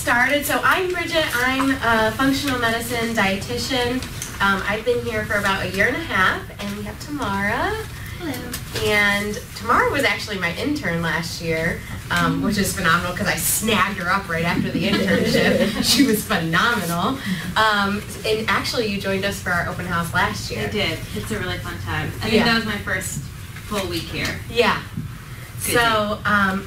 started. So I'm Bridgitte. I'm a functional medicine dietitian. I've been here for about 1.5 years, and we have Tamara. Hello. And Tamara was actually my intern last year, which is phenomenal because I snagged her up right after the internship. She was phenomenal. And actually, you joined us for our open house last year. I did. It's a really fun time. I think that was my first full week here. Yeah. So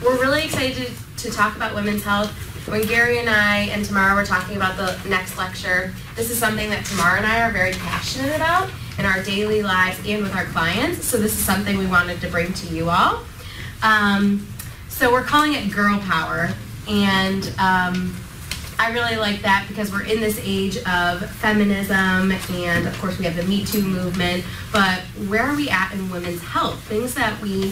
we're really excited to talk about women's health. When Gary and I and Tamara were talking about the next lecture, this is something that Tamara and I are very passionate about in our daily lives and with our clients. So this is something we wanted to bring to you all. So we're calling it Girl Power. And I really like that because we're in this age of feminism, and of course we have the Me Too movement, but where are we at in women's health? Things that we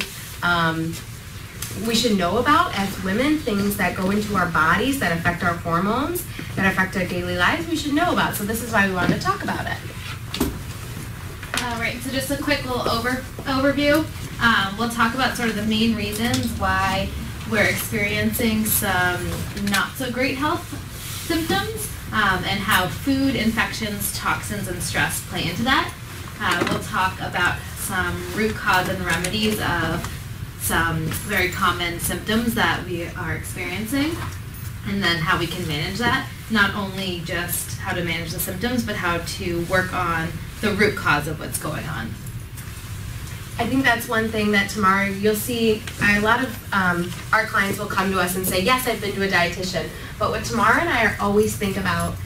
should know about as women, things that go into our bodies, that affect our hormones, that affect our daily lives, we should know about. So this is why we wanted to talk about it. All right, so just a quick little overview. We'll talk about sort of the main reasons why we're experiencing some not so great health symptoms, and how food, infections, toxins, and stress play into that. We'll talk about some root cause and remedies of some very common symptoms that we are experiencing, and then how we can manage that. Not only just how to manage the symptoms, but how to work on the root cause of what's going on. I think that's one thing that Tamara, you'll see a lot of our clients will come to us and say, yes, I've been to a dietitian. But what Tamara and I are always thinking about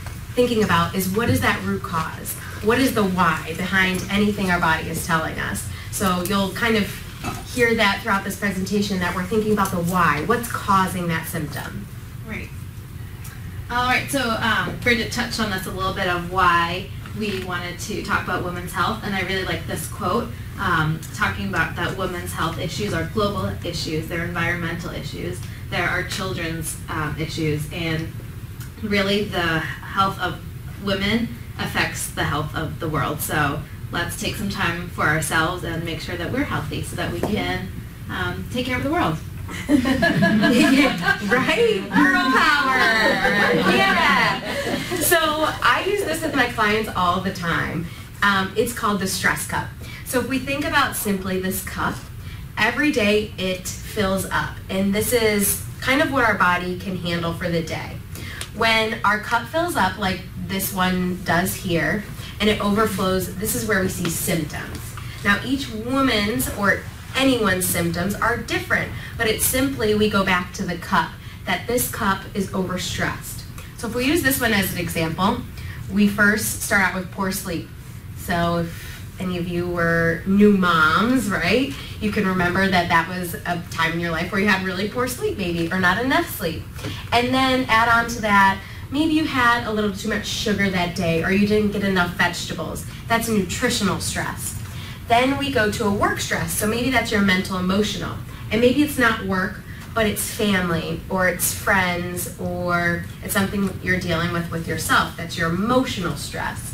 is, what is that root cause? What is the why behind anything our body is telling us? So you'll kind of hear that throughout this presentation, that we're thinking about the why. What's causing that symptom? Right. All right, so Bridgitte touched on this a little bit of why we wanted to talk about women's health, and I really like this quote, talking about that women's health issues are global issues, they're environmental issues, there are children's issues, and really the health of women affects the health of the world. So let's take some time for ourselves and make sure that we're healthy so that we can take care of the world. Right? Girl power! Yeah! So I use this with my clients all the time. It's called the stress cup. So if we think about simply this cup, every day it fills up. And this is kind of what our body can handle for the day. When our cup fills up, like this one does here, and it overflows, this is where we see symptoms. Now each woman's or anyone's symptoms are different, but it's simply, we go back to the cup, that this cup is overstressed. So if we use this one as an example, we first start out with poor sleep. So if any of you were new moms, right, you can remember that that was a time in your life where you had really poor sleep maybe, or not enough sleep. And then add on to that, maybe you had a little too much sugar that day, or you didn't get enough vegetables. That's nutritional stress. Then we go to a work stress. So maybe that's your mental, emotional. And maybe it's not work, but it's family, or it's friends, or it's something you're dealing with yourself. That's your emotional stress.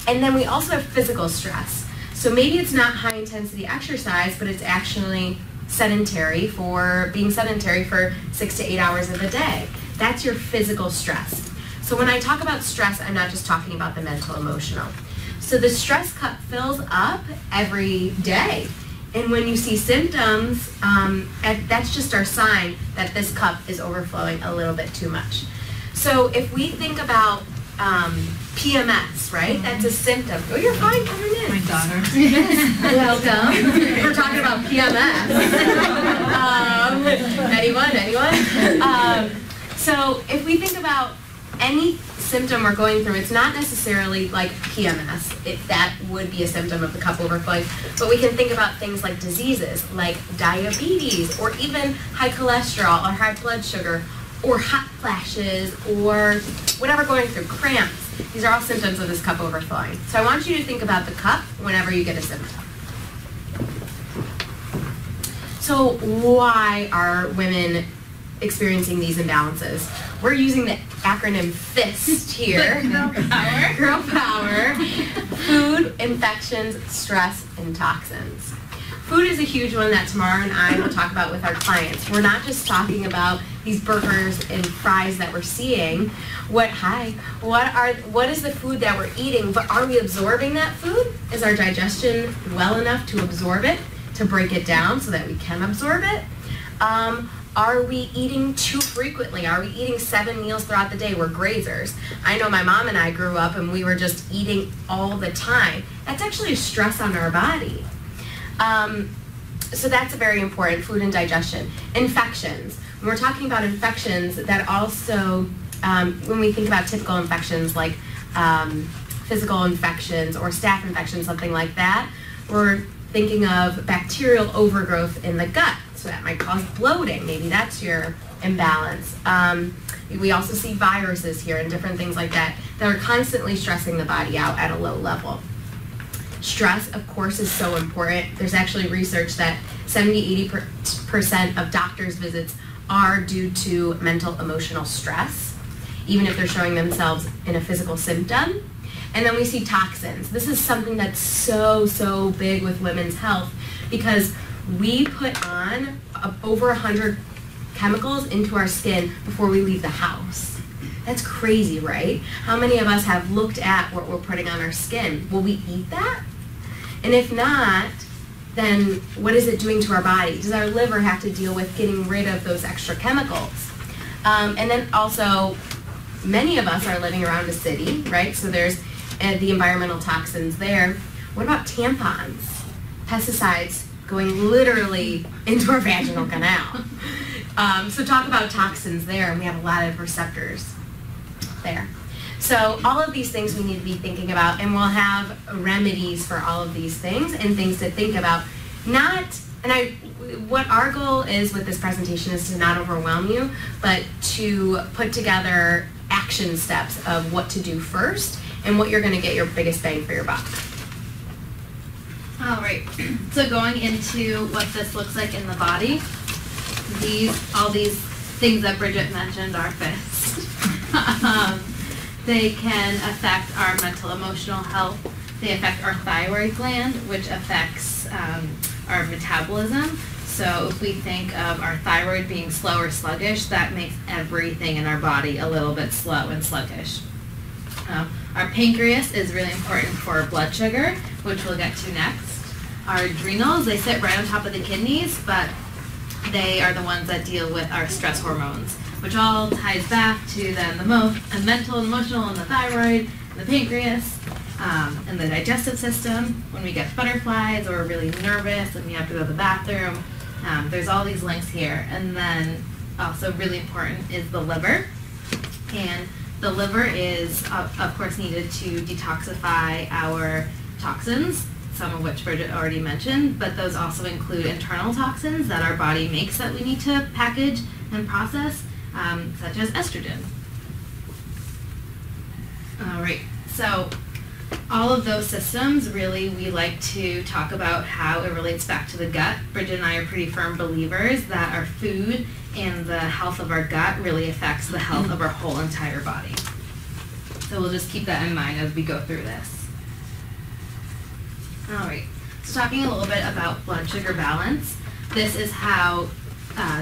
And then we also have physical stress. So maybe it's not high intensity exercise, but it's actually sedentary, for being sedentary for 6 to 8 hours of the day. That's your physical stress. So when I talk about stress, I'm not just talking about the mental, emotional. So the stress cup fills up every day. And when you see symptoms, that's just our sign that this cup is overflowing a little bit too much. So if we think about PMS, right? That's a symptom. Oh, you're fine, come in. My daughter. Welcome. We're talking about PMS. Anyone? So if we think about any symptom we're going through, it's not necessarily like PMS. That would be a symptom of the cup overflowing. But we can think about things like diseases, like diabetes, or even high cholesterol, or high blood sugar, or hot flashes, or whatever going through, cramps. These are all symptoms of this cup overflowing. So I want you to think about the cup whenever you get a symptom. So why are women experiencing these imbalances? We're using the acronym FIST here. Girl power. Girl power. Food, infections, stress, and toxins. Food is a huge one that Tamara and I will talk about with our clients. We're not just talking about these burgers and fries that we're seeing, what is the food that we're eating, but are we absorbing that food? Is our digestion well enough to absorb it, to break it down so that we can absorb it? Are we eating too frequently? Are we eating 7 meals throughout the day? We're grazers. I know my mom and I grew up and we were just eating all the time. That's actually a stress on our body. So that's very important, food and digestion. Infections. When we're talking about infections, that also, when we think about typical infections like physical infections or staph infections, something like that, we're thinking of bacterial overgrowth in the gut. So that might cause bloating. Maybe that's your imbalance. We also see viruses here and different things like that that are constantly stressing the body out at a low level. Stress, of course, is so important. There's actually research that 70–80% of doctors' visits are due to mental emotional stress, even if they're showing themselves in a physical symptom. And then we see toxins. This is something that's so big with women's health because we put on over 100 chemicals into our skin before we leave the house. That's crazy, right? How many of us have looked at what we're putting on our skin? Will we eat that? And if not, then what is it doing to our body? Does our liver have to deal with getting rid of those extra chemicals? And then also, many of us are living around a city, right? So there's the environmental toxins there. What about tampons? Pesticides going literally into our vaginal canal. So talk about toxins there, and we have a lot of receptors there. So all of these things we need to be thinking about, and we'll have remedies for all of these things and things to think about. What our goal is with this presentation is to not overwhelm you, but to put together action steps of what to do first and what you're going to get your biggest bang for your buck. All right, so going into what this looks like in the body, all these things that Bridgitte mentioned are fixed. They can affect our mental emotional health. They affect our thyroid gland, which affects our metabolism. So if we think of our thyroid being slow or sluggish, that makes everything in our body a little bit slow and sluggish. Our pancreas is really important for blood sugar, which we'll get to next. Our adrenals, they sit right on top of the kidneys, but they are the ones that deal with our stress hormones, which all ties back to then the mental, emotional, and the thyroid, and the pancreas, and the digestive system. When we get butterflies or we're really nervous and we have to go to the bathroom, there's all these links here. And then also really important is the liver. And the liver is, of course, needed to detoxify our toxins, some of which Bridgitte already mentioned, but those also include internal toxins that our body makes that we need to package and process, such as estrogen. All right, so all of those systems, really, we like to talk about how it relates back to the gut. Bridgitte and I are pretty firm believers that our food and the health of our gut really affects the health of our whole entire body. So we'll just keep that in mind as we go through this. All right, so talking a little bit about blood sugar balance, this is how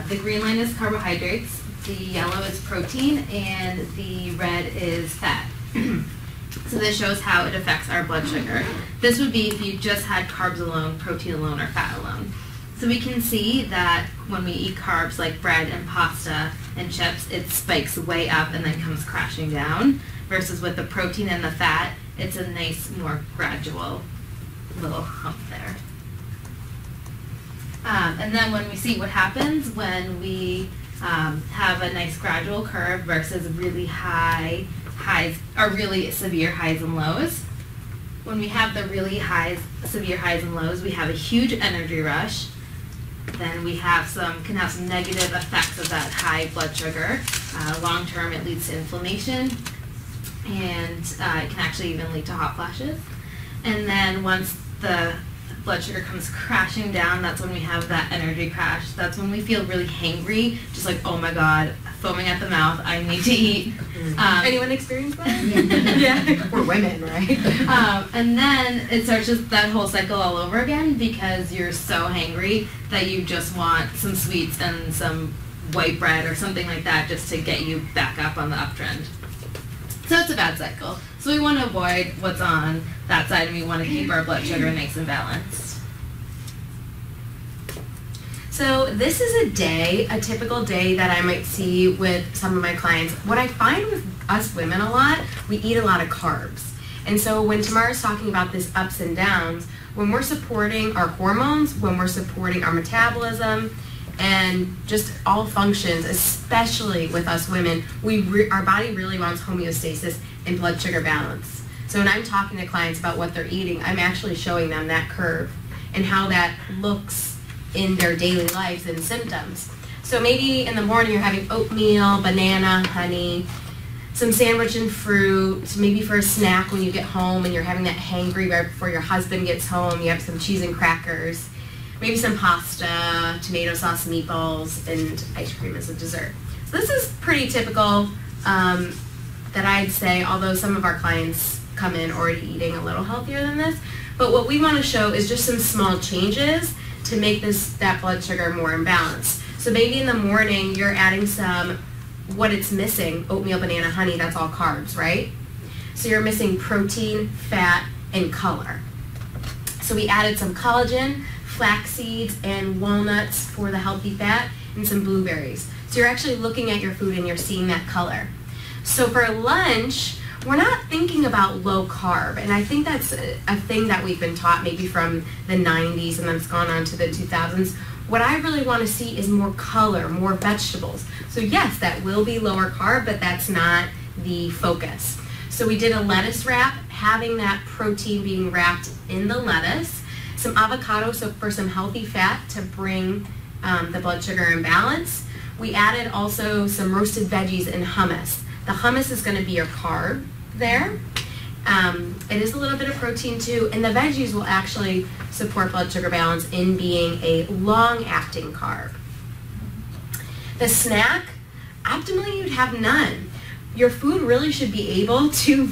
the green line is carbohydrates, the yellow is protein, and the red is fat. So this shows how it affects our blood sugar. This would be if you just had carbs alone, protein alone, or fat alone. So we can see that when we eat carbs like bread and pasta and chips, it spikes way up and then comes crashing down, versus with the protein and the fat, it's a nice, more gradual little hump there. And then when we see what happens when we have a nice gradual curve versus really high highs, or really severe highs and lows. When we have the really severe highs and lows, we have a huge energy rush. Then we have can have some negative effects of that high blood sugar. Long term, it leads to inflammation, and it can actually even lead to hot flashes. And then once the blood sugar comes crashing down, that's when we have that energy crash. That's when we feel really hangry, just like, oh my God, foaming at the mouth, I need to eat. Anyone experience that? Yeah. We're women, right? And then it starts just that whole cycle all over again because you're so hangry that you just want some sweets and some white bread or something like that just to get you back up on the uptrend. So it's a bad cycle. So we want to avoid what's on that side, and we want to keep our blood sugar nice and balanced. So this is a typical day that I might see with some of my clients. What I find with us women a lot, we eat a lot of carbs. And so when Tamara's talking about this ups and downs, when we're supporting our hormones, when we're supporting our metabolism, and just all functions, especially with us women, our body really wants homeostasis and blood sugar balance. So when I'm talking to clients about what they're eating, I'm actually showing them that curve and how that looks in their daily lives and symptoms. So maybe in the morning you're having oatmeal, banana, honey, some sandwich and fruit, maybe for a snack when you get home and you're having that hangry right before your husband gets home, you have some cheese and crackers, maybe some pasta, tomato sauce, meatballs, and ice cream as a dessert. So this is pretty typical that I'd say, although some of our clients come in already eating a little healthier than this. But what we want to show is just some small changes to make that blood sugar more in balance. So maybe in the morning you're adding what it's missing, oatmeal, banana, honey, that's all carbs, right? So you're missing protein, fat, and color. So we added some collagen, flax seeds, and walnuts for the healthy fat, and some blueberries. So you're actually looking at your food and you're seeing that color. So for lunch, we're not thinking about low carb, and I think that's a thing that we've been taught maybe from the 90s and then it's gone on to the 2000s. What I really want to see is more color, more vegetables. So yes, that will be lower carb, but that's not the focus. So we did a lettuce wrap, having that protein being wrapped in the lettuce, some avocado so for some healthy fat to bring the blood sugar in balance. We added also some roasted veggies and hummus. The hummus is going to be your carb there. It is a little bit of protein too, and the veggies will actually support blood sugar balance in being a long-acting carb. The snack, optimally you'd have none. Your food really should be able to,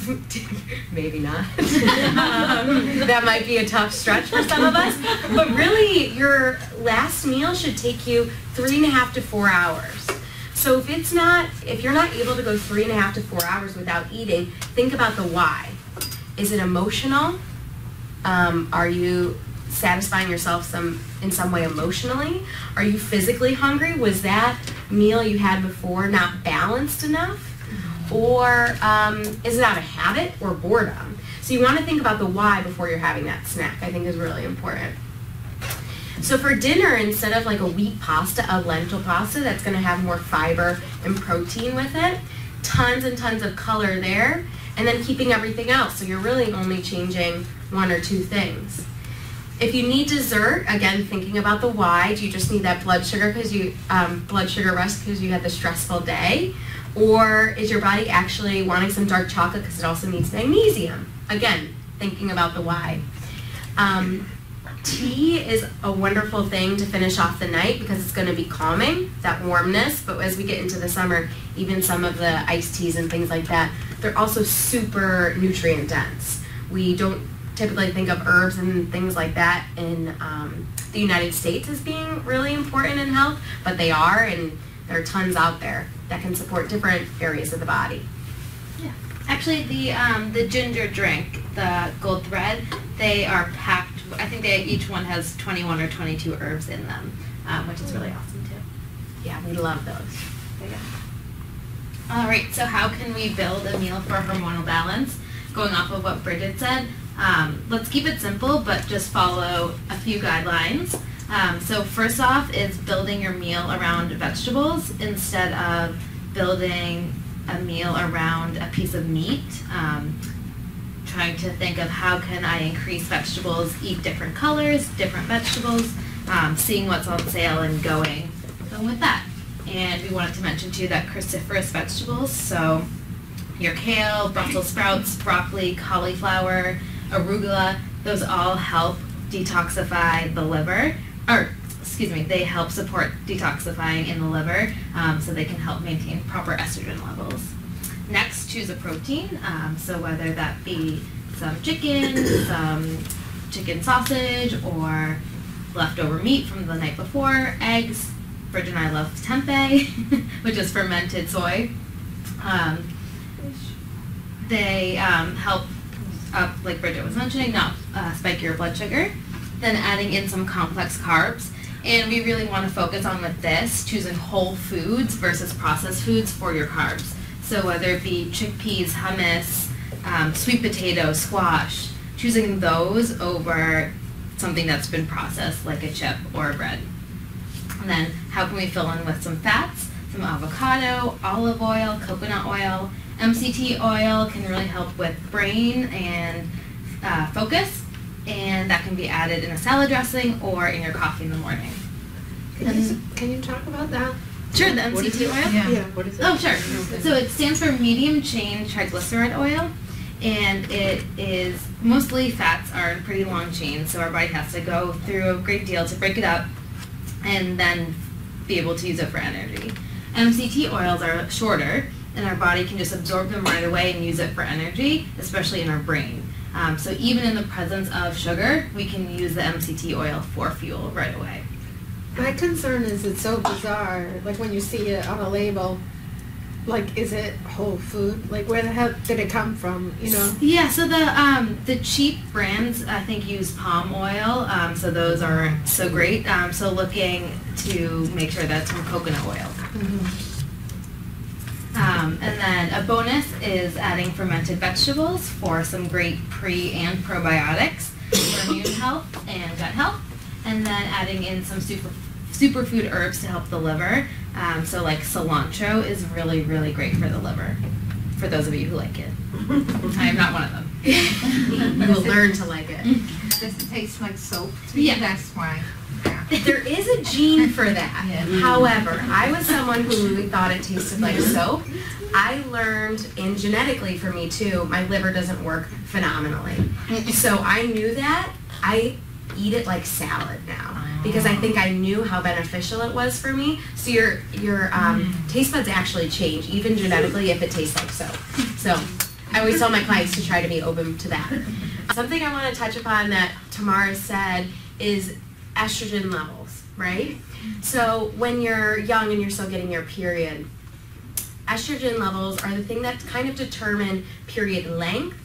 maybe not, that might be a tough stretch for some of us, but really your last meal should take you 3.5 to 4 hours. So if you're not able to go 3.5 to 4 hours without eating, think about the why. Is it emotional? Are you satisfying yourself in some way emotionally? Are you physically hungry? Was that meal you had before not balanced enough? Or is it out of habit or boredom? So you want to think about the why before you're having that snack, I think is really important. So for dinner, instead of like a wheat pasta, a lentil pasta that's going to have more fiber and protein with it, tons and tons of color there, and then keeping everything else. So you're really only changing 1 or 2 things. If you need dessert, again, thinking about the why, do you just need that blood sugar blood sugar rush because you had the stressful day? Or is your body actually wanting some dark chocolate because it also needs magnesium? Again, thinking about the why. Tea is a wonderful thing to finish off the night because it's going to be calming, that warmness, but as we get into the summer, even some of the iced teas and things like that, they're also super nutrient dense. We don't typically think of herbs and things like that in the United States as being really important in health, but they are, and there are tons out there that can support different areas of the body. Yeah. Actually, the ginger drink, the Gold Thread, they are packed. I think each one has 21 or 22 herbs in them, which is really awesome too. Yeah, we love those. There you go. All right, so how can we build a meal for hormonal balance? Going off of what Bridgitte said, let's keep it simple, but just follow a few guidelines. So first off is building your meal around vegetables instead of building a meal around a piece of meat. Trying to think of how can I increase vegetables, eat different colors, different vegetables, seeing what's on sale and going with that. And we wanted to mention too that cruciferous vegetables, so your kale, Brussels sprouts, broccoli, cauliflower, arugula, those all help detoxify the liver, they help support detoxifying in the liver, so they can help maintain proper estrogen levels. Next, choose a protein, so whether that be some chicken sausage, or leftover meat from the night before, eggs, Bridget and I love tempeh, which is fermented soy. They help up, like Bridget was mentioning, not spike your blood sugar. Then adding in some complex carbs. And we really want to focus on with this, choosing whole foods versus processed foods for your carbs. So whether it be chickpeas, hummus, sweet potato, squash, choosing those over something that's been processed like a chip or a bread. And then how can we fill in with some fats, some avocado, olive oil, coconut oil. MCT oil can really help with brain and focus, and that can be added in a salad dressing or in your coffee in the morning. Can you talk about that? Sure, the MCT oil? Yeah, what is it? Oh, sure. So it stands for medium chain triglyceride oil, and it is, mostly fats are in pretty long chains, so our body has to go through a great deal to break it up and then be able to use it for energy. MCT oils are shorter, and our body can just absorb them right away and use it for energy, especially in our brain. So even in the presence of sugar, we can use the MCT oil for fuel right away. My concern is it's so bizarre, like when you see it on a label, like is it whole food? Like where the hell did it come from, you know? Yeah, so the cheap brands I think use palm oil, so those are so great. So looking to make sure that's from coconut oil. Mm-hmm. And then a bonus is adding fermented vegetables for some great pre and probiotics for immune health and gut health. And then adding in some superfood herbs to help the liver. So like cilantro is really, really great for the liver, for those of you who like it. I am not one of them. You will learn to like it. Does it taste like soap to Yeah. you? That's why. Yeah. There is a gene for that. Yeah. However, I was someone who really thought it tasted like soap. I learned, and genetically for me too, my liver doesn't work phenomenally. So I knew that. I eat it like salad now because I think I knew how beneficial it was for me. So your taste buds actually change, even genetically, if it tastes like soap. So I always tell my clients to try to be open to that. Something I want to touch upon that Tamara said is estrogen levels, right? So when you're young and you're still getting your period, estrogen levels are the thing that kind of determine period length.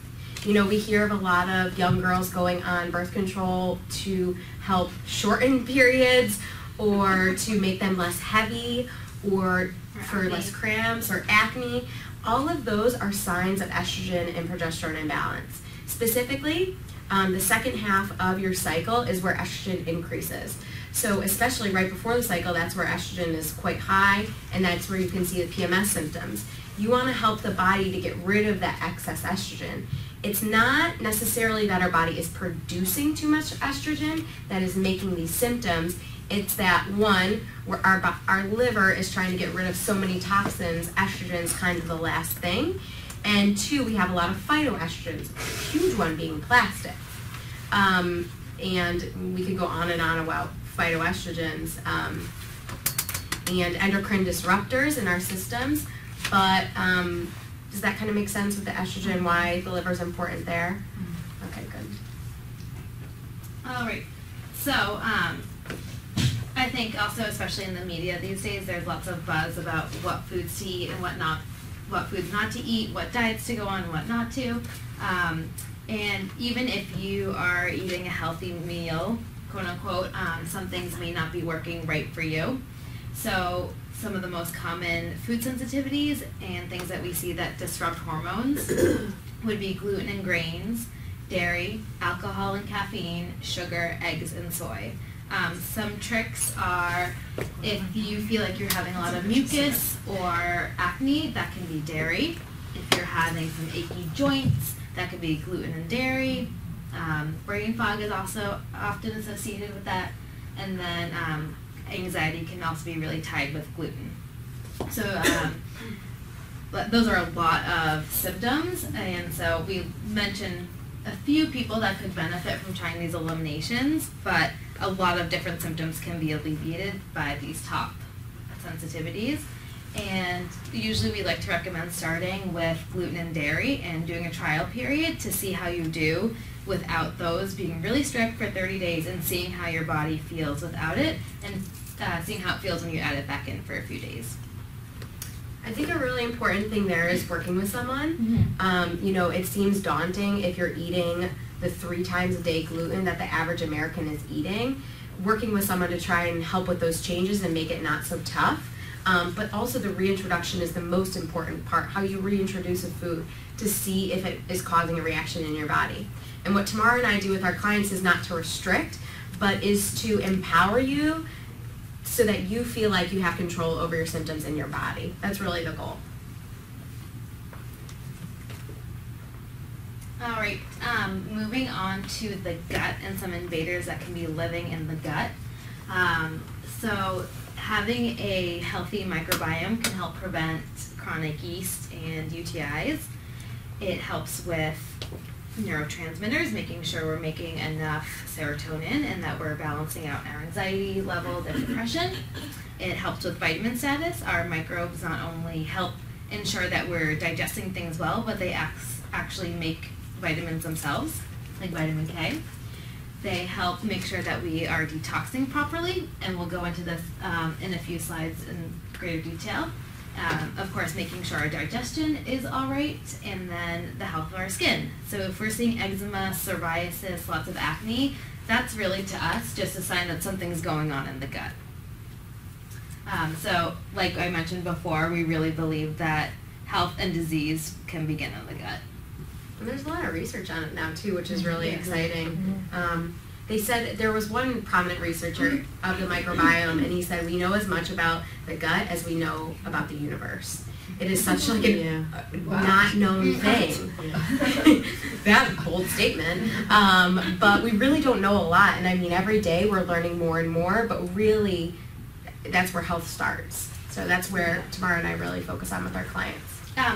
You know, we hear of a lot of young girls going on birth control to help shorten periods or to make them less heavy or for less cramps or acne. All of those are signs of estrogen and progesterone imbalance. Specifically, the second half of your cycle is where estrogen increases. So especially right before the cycle, that's where estrogen is quite high, and that's where you can see the PMS symptoms. You want to help the body to get rid of that excess estrogen. It's not necessarily that our body is producing too much estrogen that is making these symptoms. It's that, one, where our liver is trying to get rid of so many toxins, estrogen is kind of the last thing. And two, we have a lot of phytoestrogens, a huge one being plastic. And we could go on about phytoestrogens and endocrine disruptors in our systems. But does that kind of make sense with the estrogen, why the liver is important there? Okay, good. All right. So I think also, especially in the media these days, there's lots of buzz about what foods to eat and what foods not to eat, what diets to go on, what not to. And even if you are eating a healthy meal, quote unquote, some things may not be working right for you. So some of the most common food sensitivities and things that we see that disrupt hormones would be gluten and grains, dairy, alcohol and caffeine, sugar, eggs, and soy. Some tricks are if you feel like you're having a lot of mucus or acne, that can be dairy. If you're having some achy joints, that could be gluten and dairy. Brain fog is also often associated with that. And then anxiety can also be really tied with gluten. So those are a lot of symptoms, and so we mentioned a few people that could benefit from trying these eliminations, but a lot of different symptoms can be alleviated by these top sensitivities. And usually we like to recommend starting with gluten and dairy and doing a trial period to see how you do without those, being really strict for 30 days and seeing how your body feels without it, and seeing how it feels when you add it back in for a few days. I think a really important thing there is working with someone. You know, it seems daunting if you're eating the 3 times a day gluten that the average American is eating. Working with someone to try and help with those changes and make it not so tough. But also the reintroduction is the most important part, how you reintroduce a food to see if it is causing a reaction in your body. And what Tamara and I do with our clients is not to restrict, but is to empower you so that you feel like you have control over your symptoms in your body. That's really the goal. All right, moving on to the gut and some invaders that can be living in the gut. So having a healthy microbiome can help prevent chronic yeast and UTIs. It helps with neurotransmitters, making sure we're making enough serotonin and that we're balancing out our anxiety levels and depression. It helps with vitamin status. Our microbes not only help ensure that we're digesting things well, but they actually make vitamins themselves, like vitamin K. They help make sure that we are detoxing properly, and we'll go into this in a few slides in greater detail. Of course, making sure our digestion is all right, and then the health of our skin. So if we're seeing eczema, psoriasis, lots of acne, that's really to us just a sign that something's going on in the gut. So like I mentioned before, we really believe that health and disease can begin in the gut. And there's a lot of research on it now too, which is really exciting. They said there was one prominent researcher of the microbiome, and he said we know as much about the gut as we know about the universe. It is such like a not known thing. That's a bold statement. But we really don't know a lot, and I mean every day we're learning more and more, but really that's where health starts. So that's where Tamara and I really focus on with our clients.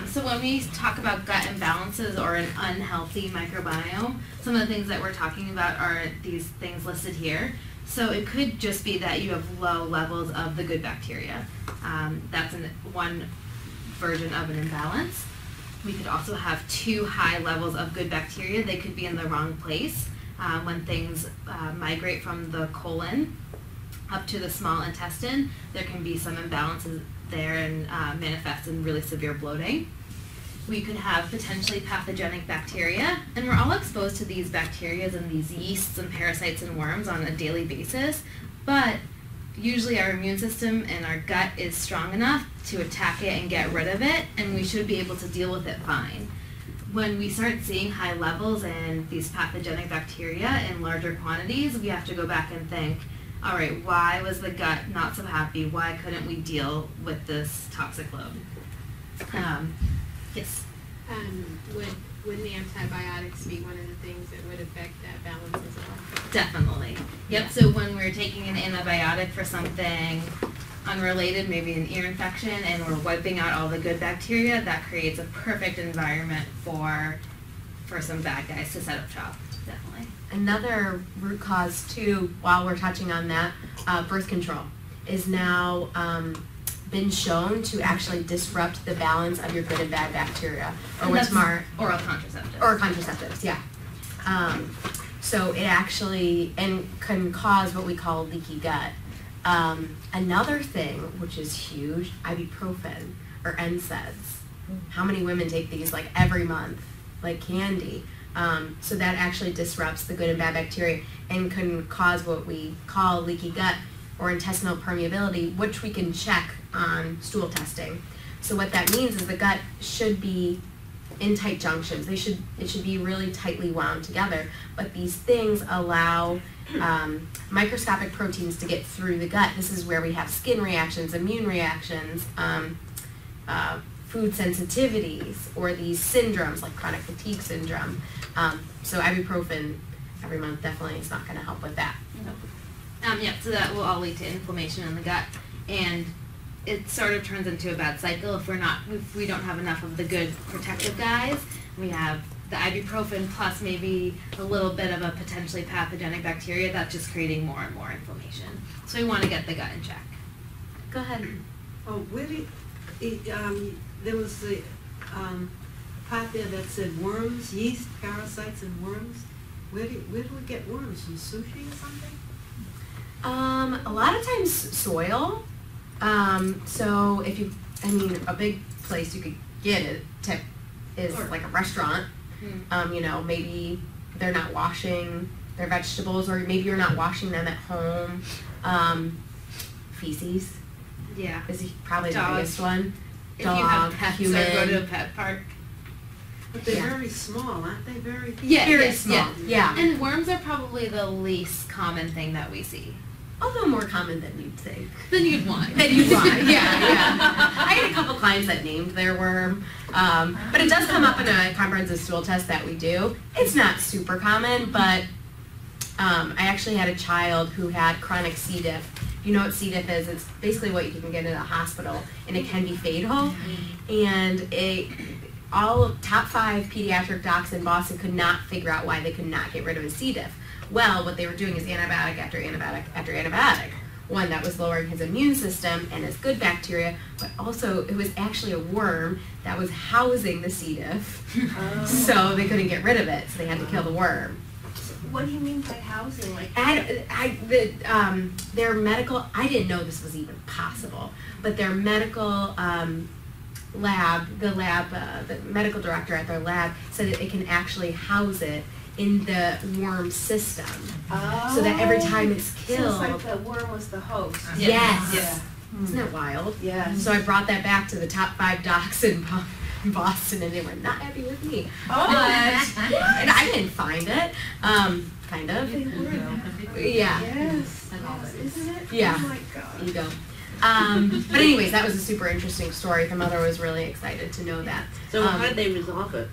So when we talk about gut imbalances or an unhealthy microbiome, some of the things that we're talking about are these things listed here. So it could just be that you have low levels of the good bacteria. That's one version of an imbalance. We could also have too high levels of good bacteria. They could be in the wrong place. When things migrate from the colon up to the small intestine, there can be some imbalances there and manifest in really severe bloating. We could have potentially pathogenic bacteria, and we're all exposed to these bacteria and these yeasts and parasites and worms on a daily basis, but usually our immune system and our gut is strong enough to attack it and get rid of it, and we should be able to deal with it fine. When we start seeing high levels and these pathogenic bacteria in larger quantities, we have to go back and think, all right, why was the gut not so happy? Why couldn't we deal with this toxic load? Yes? Would the antibiotics be one of the things that would affect that balance as well? Definitely. Yep, so when we're taking an antibiotic for something unrelated, maybe an ear infection, and we're wiping out all the good bacteria, that creates a perfect environment for some bad guys to set up shop. Definitely. Another root cause too, while we're touching on that, birth control is now been shown to actually disrupt the balance of your good and bad bacteria. Or what's more, oral contraceptives. Or contraceptives, yeah. So it actually can cause what we call leaky gut. Another thing, which is huge, ibuprofen or NSAIDs. How many women take these like every month, like candy? So that actually disrupts the good and bad bacteria and can cause what we call leaky gut or intestinal permeability, which we can check on stool testing. So what that means is the gut should be in tight junctions. It should be really tightly wound together, but these things allow microscopic proteins to get through the gut. This is where we have skin reactions, immune reactions, food sensitivities, or these syndromes like chronic fatigue syndrome. So ibuprofen every month definitely is not going to help with that. Yeah, so that will all lead to inflammation in the gut, and it sort of turns into a bad cycle if we don't have enough of the good protective guys. We have the ibuprofen plus maybe a little bit of a potentially pathogenic bacteria that's just creating more and more inflammation. So we want to get the gut in check. Go ahead. Oh, where did there was the part there that said worms, yeast, parasites, and worms. Where do we get worms? From sushi or something? A lot of times soil. So if you, a big place you could get it tip is like a restaurant. You know, maybe they're not washing their vegetables, or maybe you're not washing them at home. Feces is probably the biggest one. If you have pets or go to a pet park. But they're very small, aren't they? Very small. Yeah. And worms are probably the least common thing that we see. Although more common than you'd think. Than you'd want. Yeah. I had a couple clients that named their worm. But it does come up in a comprehensive stool test that we do. It's not super common, but I actually had a child who had chronic C. diff. You know what C. diff is? It's basically what you can get in a hospital, and it can be fatal. And all top 5 pediatric docs in Boston could not figure out why they could not get rid of his C. diff. Well, what they were doing is antibiotic after antibiotic after antibiotic. One that was lowering his immune system and his good bacteria, but also it was actually a worm that was housing the C. diff. So they couldn't get rid of it, so they had to kill the worm. What do you mean by housing? Like their medical, I didn't know this was even possible, but their medical the medical director at their lab said that it can actually house it in the worm system, so that every time it's killed. So it's like the worm was the host. Yes. Yeah. Isn't that wild? Yes. So I brought that back to the top 5 docs in Boston, and they were not happy with me. And I didn't find it. Kind of. Yeah. Yes. Isn't it? Yeah. Oh my God. There you go. But anyways, that was a super interesting story. The mother was really excited to know that. So how did they resolve it?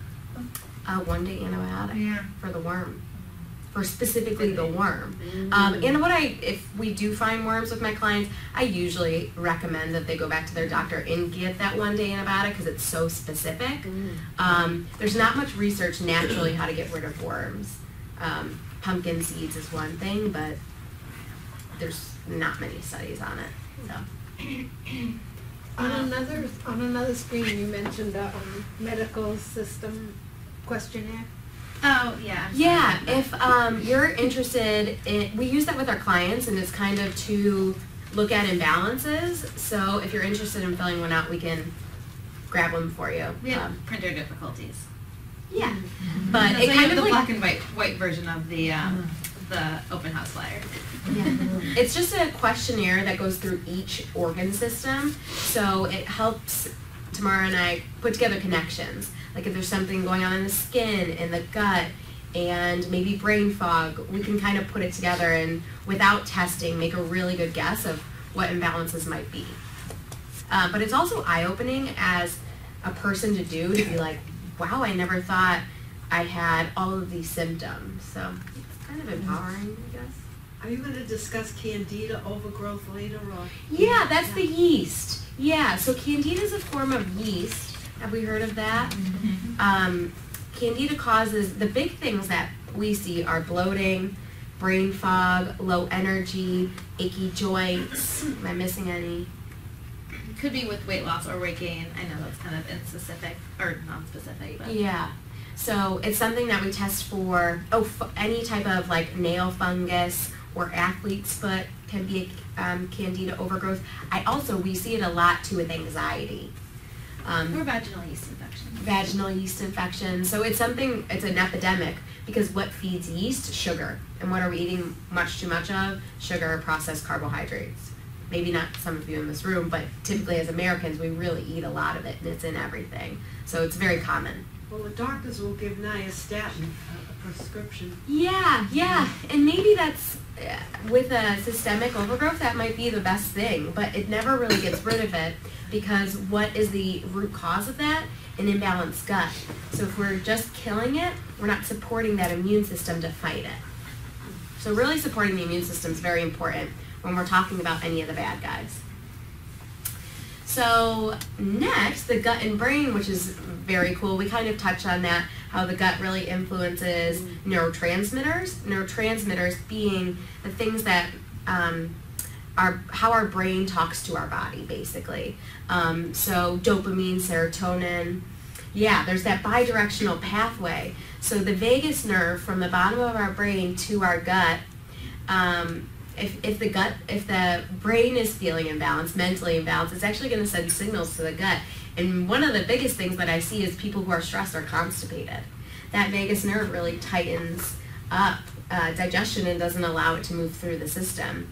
1-day antibiotic for the worm, for specifically the worm. And if we do find worms with my clients, I usually recommend that they go back to their doctor and get that 1-day antibiotic because it's so specific. There's not much research naturally how to get rid of worms. Pumpkin seeds is one thing, but there's not many studies on it. So. On another screen, you mentioned a medical system questionnaire. Oh, yeah. Yeah, if you're interested we use that with our clients, and it's kind of to look at imbalances. So if you're interested in filling one out, we can grab one for you. We have printer difficulties. Yeah. But so it kind of the like black and white version of the open house flyer. Yeah. It's just a questionnaire that goes through each organ system, so it helps Tamara and I put together connections. Like if there's something going on in the skin, in the gut, and maybe brain fog, we can kind of put it together and without testing make a really good guess of what imbalances might be. But it's also eye-opening as a person to do, to be like, wow, I never thought I had all of these symptoms. So it's kind of empowering, I guess. Are you going to discuss candida overgrowth later, or? Yeah, that's the yeast. Yeah, so candida is a form of yeast. Have we heard of that? Candida causes, the big things that we see are bloating, brain fog, low energy, achy joints. Am I missing any? Could be with weight loss or weight gain. I know that's kind of inspecific or non-specific. But. Yeah. So it's something that we test for, any type of like nail fungus or athlete's foot can be candida overgrowth. We see it a lot too with anxiety. Or vaginal yeast infection. Vaginal yeast infection. So it's an epidemic, because what feeds yeast? Sugar. And what are we eating much too much of? Sugar, processed carbohydrates. Maybe not some of you in this room, but typically as Americans, we really eat a lot of it, and it's in everything. So it's very common. Well, the doctors will give nystatin, a prescription. Yeah. And maybe that's, with a systemic overgrowth, that might be the best thing, but it never really gets rid of it, because what is the root cause of that? An imbalanced gut. So if we're just killing it, we're not supporting that immune system to fight it. So really supporting the immune system is very important when we're talking about any of the bad guys. So next, the gut and brain, which is very cool. We kind of touch on that, how the gut really influences neurotransmitters. Neurotransmitters being the things that how our brain talks to our body, basically. So dopamine, serotonin. Yeah, there's that bidirectional pathway. So the vagus nerve from the bottom of our brain to our gut if the brain is feeling imbalanced, mentally imbalanced, it's actually going to send signals to the gut. And one of the biggest things that I see is people who are stressed are constipated. That vagus nerve really tightens up digestion and doesn't allow it to move through the system.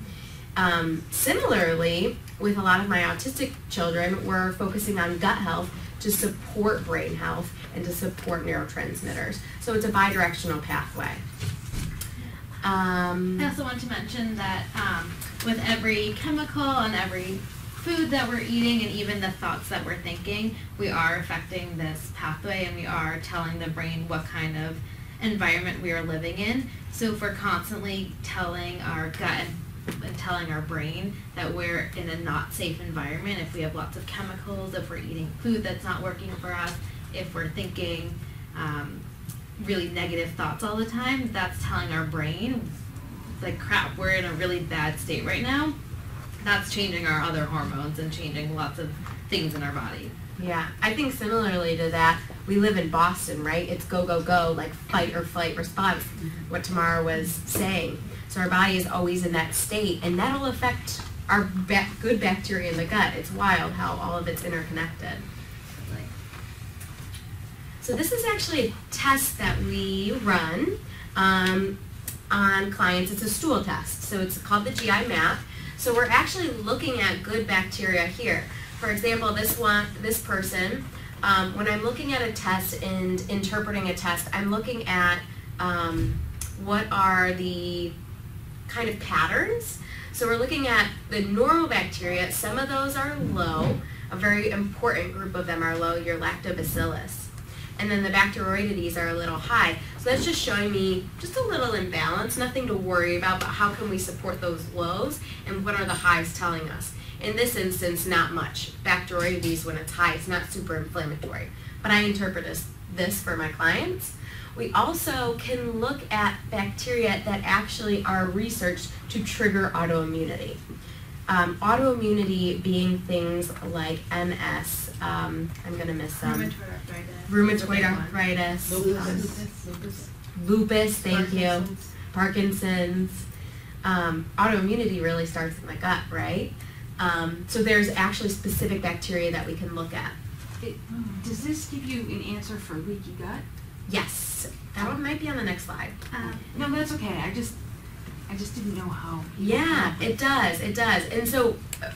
Similarly, with a lot of my autistic children, we're focusing on gut health to support brain health and to support neurotransmitters. So it's a bidirectional pathway. I also want to mention that with every chemical and every food that we're eating and even the thoughts that we're thinking, we are affecting this pathway and we are telling the brain what kind of environment we are living in. So if we're constantly telling our gut and telling our brain that we're in a not safe environment, if we have lots of chemicals, if we're eating food that's not working for us, if we're thinking really negative thoughts all the time, that's telling our brain, like, crap, we're in a really bad state right now. That's changing our other hormones and changing lots of things in our body. Yeah, I think similarly to that, we live in Boston, right? It's go, go, go, like fight or flight response, what Tamara was saying. So our body is always in that state, and that'll affect our good bacteria in the gut. It's wild how all of it's interconnected. So this is actually a test that we run on clients. It's a stool test. So it's called the GI map. So we're actually looking at good bacteria here. For example, this person, when I'm looking at a test and interpreting a test, I'm looking at what are the kind of patterns. So we're looking at the normal bacteria. Some of those are low. A very important group of them are low, your lactobacillus. And then the bacteroidetes are a little high. So that's just showing me just a little imbalance, nothing to worry about, but how can we support those lows and what are the highs telling us? In this instance, not much. Bacteroidetes, when it's high, it's not super inflammatory. But I interpret this for my clients. We also can look at bacteria that actually are researched to trigger autoimmunity. Autoimmunity being things like MS, I'm going to miss some. Rheumatoid arthritis. Lupus, thank you. Parkinson's. Autoimmunity really starts in the gut, right? So there's actually specific bacteria that we can look at. Does this give you an answer for leaky gut? Yes. That one might be on the next slide. No, but that's okay. I just didn't know how. Yeah, it does. It does. And so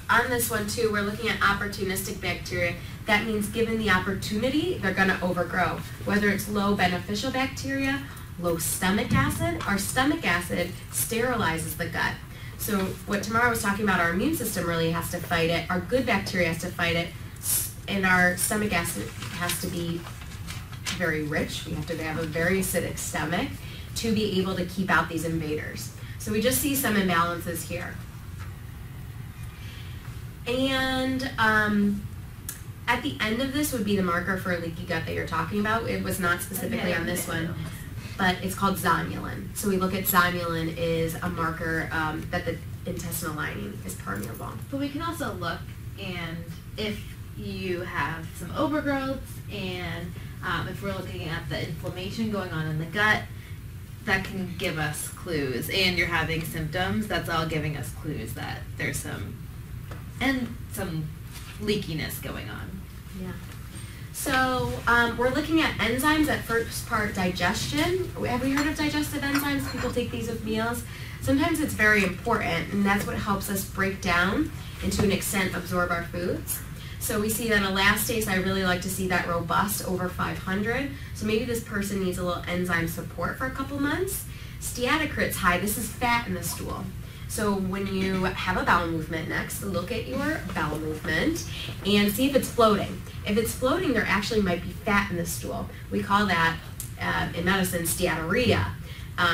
on this one too, we're looking at opportunistic bacteria. That means given the opportunity, they're going to overgrow. Whether it's low beneficial bacteria, low stomach acid. Our stomach acid sterilizes the gut. So what Tamara was talking about, our immune system really has to fight it. Our good bacteria has to fight it. And our stomach acid has to be very rich. We have to have a very acidic stomach to be able to keep out these invaders. So we just see some imbalances here. And at the end of this would be the marker for leaky gut that you're talking about. It was not specifically on this one, but it's called zonulin. So we look at zonulin is a marker that the intestinal lining is permeable. But we can also look, and if you have some overgrowth, and if we're looking at the inflammation going on in the gut, that can give us clues. And you're having symptoms, that's all giving us clues that there's some leakiness going on. Yeah. So we're looking at enzymes. At first part, digestion. Have we heard of digestive enzymes? People take these with meals. Sometimes it's very important, and that's what helps us break down and to an extent absorb our foods. So we see that elastase, I really like to see that robust, over 500. So maybe this person needs a little enzyme support for a couple months. Steatocrit's high. This is fat in the stool. So when you have a bowel movement next, look at your bowel movement and see if it's floating. If it's floating, there actually might be fat in the stool. We call that, in medicine, steatorrhea.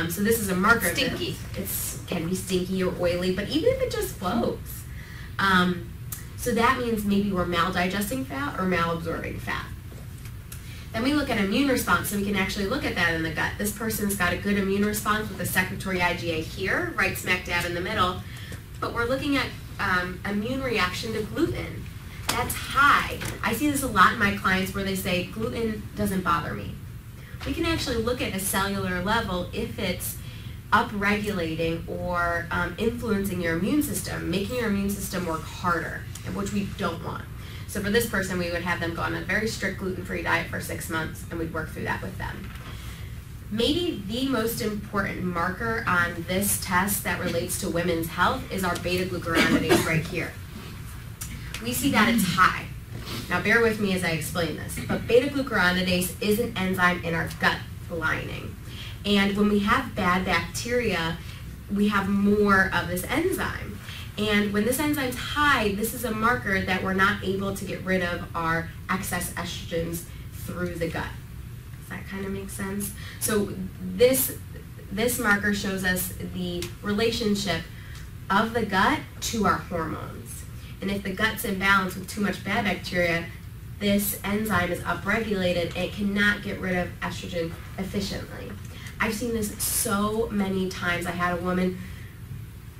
So this is a marker. Stinky. It can be stinky or oily, but even if it just floats. So that means maybe we're maldigesting fat or malabsorbing fat. Then we look at immune response, so we can actually look at that in the gut. This person's got a good immune response with a secretory IgA here, right smack dab in the middle. But we're looking at immune reaction to gluten. That's high. I see this a lot in my clients where they say, gluten doesn't bother me. We can actually look at a cellular level if it's upregulating or influencing your immune system, making your immune system work harder, which we don't want. So for this person, we would have them go on a very strict gluten-free diet for 6 months, and we'd work through that with them. Maybe the most important marker on this test that relates to women's health is our beta-glucuronidase right here. We see that it's high. Now bear with me as I explain this, but beta-glucuronidase is an enzyme in our gut lining. And when we have bad bacteria, we have more of this enzyme. And when this enzyme's high, this is a marker that we're not able to get rid of our excess estrogens through the gut. Does that kind of make sense? So this marker shows us the relationship of the gut to our hormones. And if the gut's in balance with too much bad bacteria, this enzyme is upregulated and it cannot get rid of estrogen efficiently. I've seen this so many times. I had a woman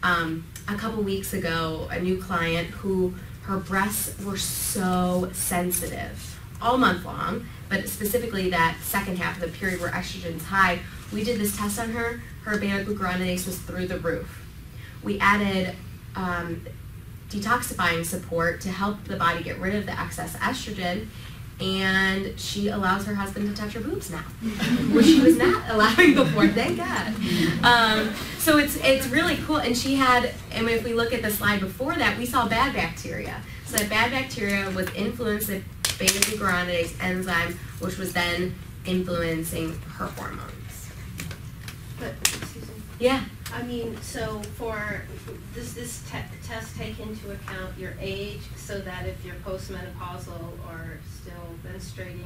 a couple weeks ago, a new client, who her breasts were so sensitive all month long, but specifically that second half of the period where estrogen's high. We did this test on her. Her beta-glucuronidase was through the roof. We added detoxifying support to help the body get rid of the excess estrogen, and she allows her husband to touch her boobs now, which she was not allowing before, thank God. So it's really cool, and she had, and if we look at the slide before that, we saw bad bacteria. So that bad bacteria was influencing the beta-glucuronidase enzyme, which was then influencing her hormones. But, excuse me. Yeah. I mean, so does this test take into account your age, so that if you're postmenopausal or still menstruating,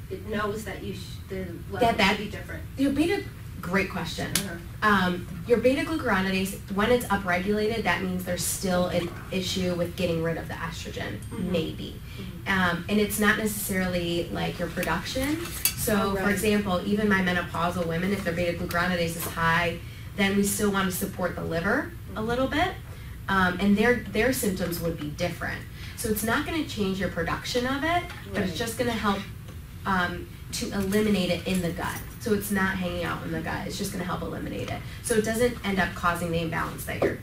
it knows that the level should be different? Your great question. Your beta-glucuronidase, when it's upregulated, that means there's still an issue with getting rid of the estrogen, maybe. And it's not necessarily like your production. So, for example, even my menopausal women, if their beta-glucuronidase is high, then we still want to support the liver a little bit, and their symptoms would be different. So it's not going to change your production of it, but it's just going to help to eliminate it in the gut. So it's not hanging out in the gut, it's just going to help eliminate it. So it doesn't end up causing the imbalance that you're,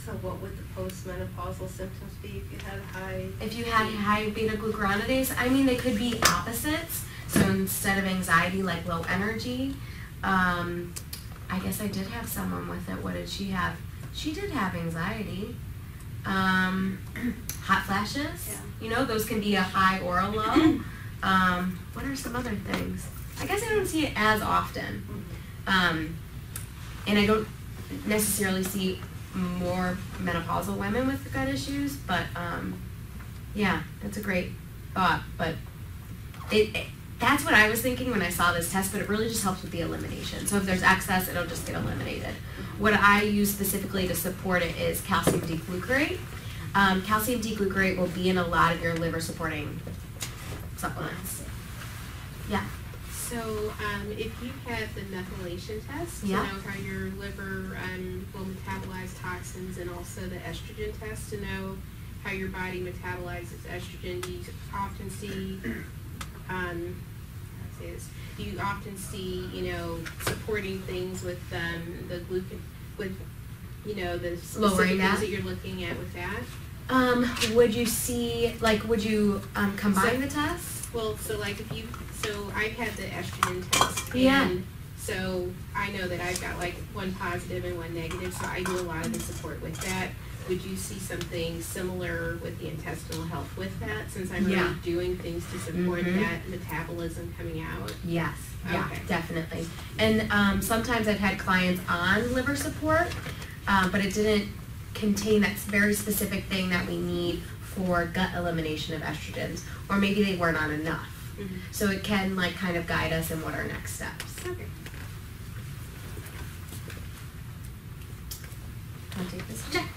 So what would the postmenopausal symptoms be if you had high? If you had high beta-glucuronidase, I mean, they could be opposites. So instead of anxiety, like low energy. I guess I did have someone with it. What did she have? She did have anxiety. Hot flashes. You know, those can be a high or a low. What are some other things? I guess I don't see it as often. And I don't necessarily see more menopausal women with gut issues, but yeah, that's a great thought. But that's what I was thinking when I saw this test, but it really just helps with the elimination. So if there's excess, it'll just get eliminated. What I use specifically to support it is calcium D-glucarate. Calcium D-glucarate will be in a lot of your liver supporting supplements. Yeah. So if you had the methylation test to know how your liver will metabolize toxins, and also the estrogen test to know how your body metabolizes estrogen, do you often see you often see, supporting things with the gluten, with, the specific things that you're looking at with that? Would you see, would you combine the tests? Well, so I've had the estrogen test. And so I know that I've got one positive and one negative, so I do a lot of the support with that. Would you see something similar with the intestinal health with that, since I'm really doing things to support that metabolism coming out? Yes, definitely. And sometimes I've had clients on liver support, but it didn't contain that very specific thing that we need for gut elimination of estrogens, or maybe they weren't on enough. So it can kind of guide us in what our next steps. Okay. I'll take this. Check.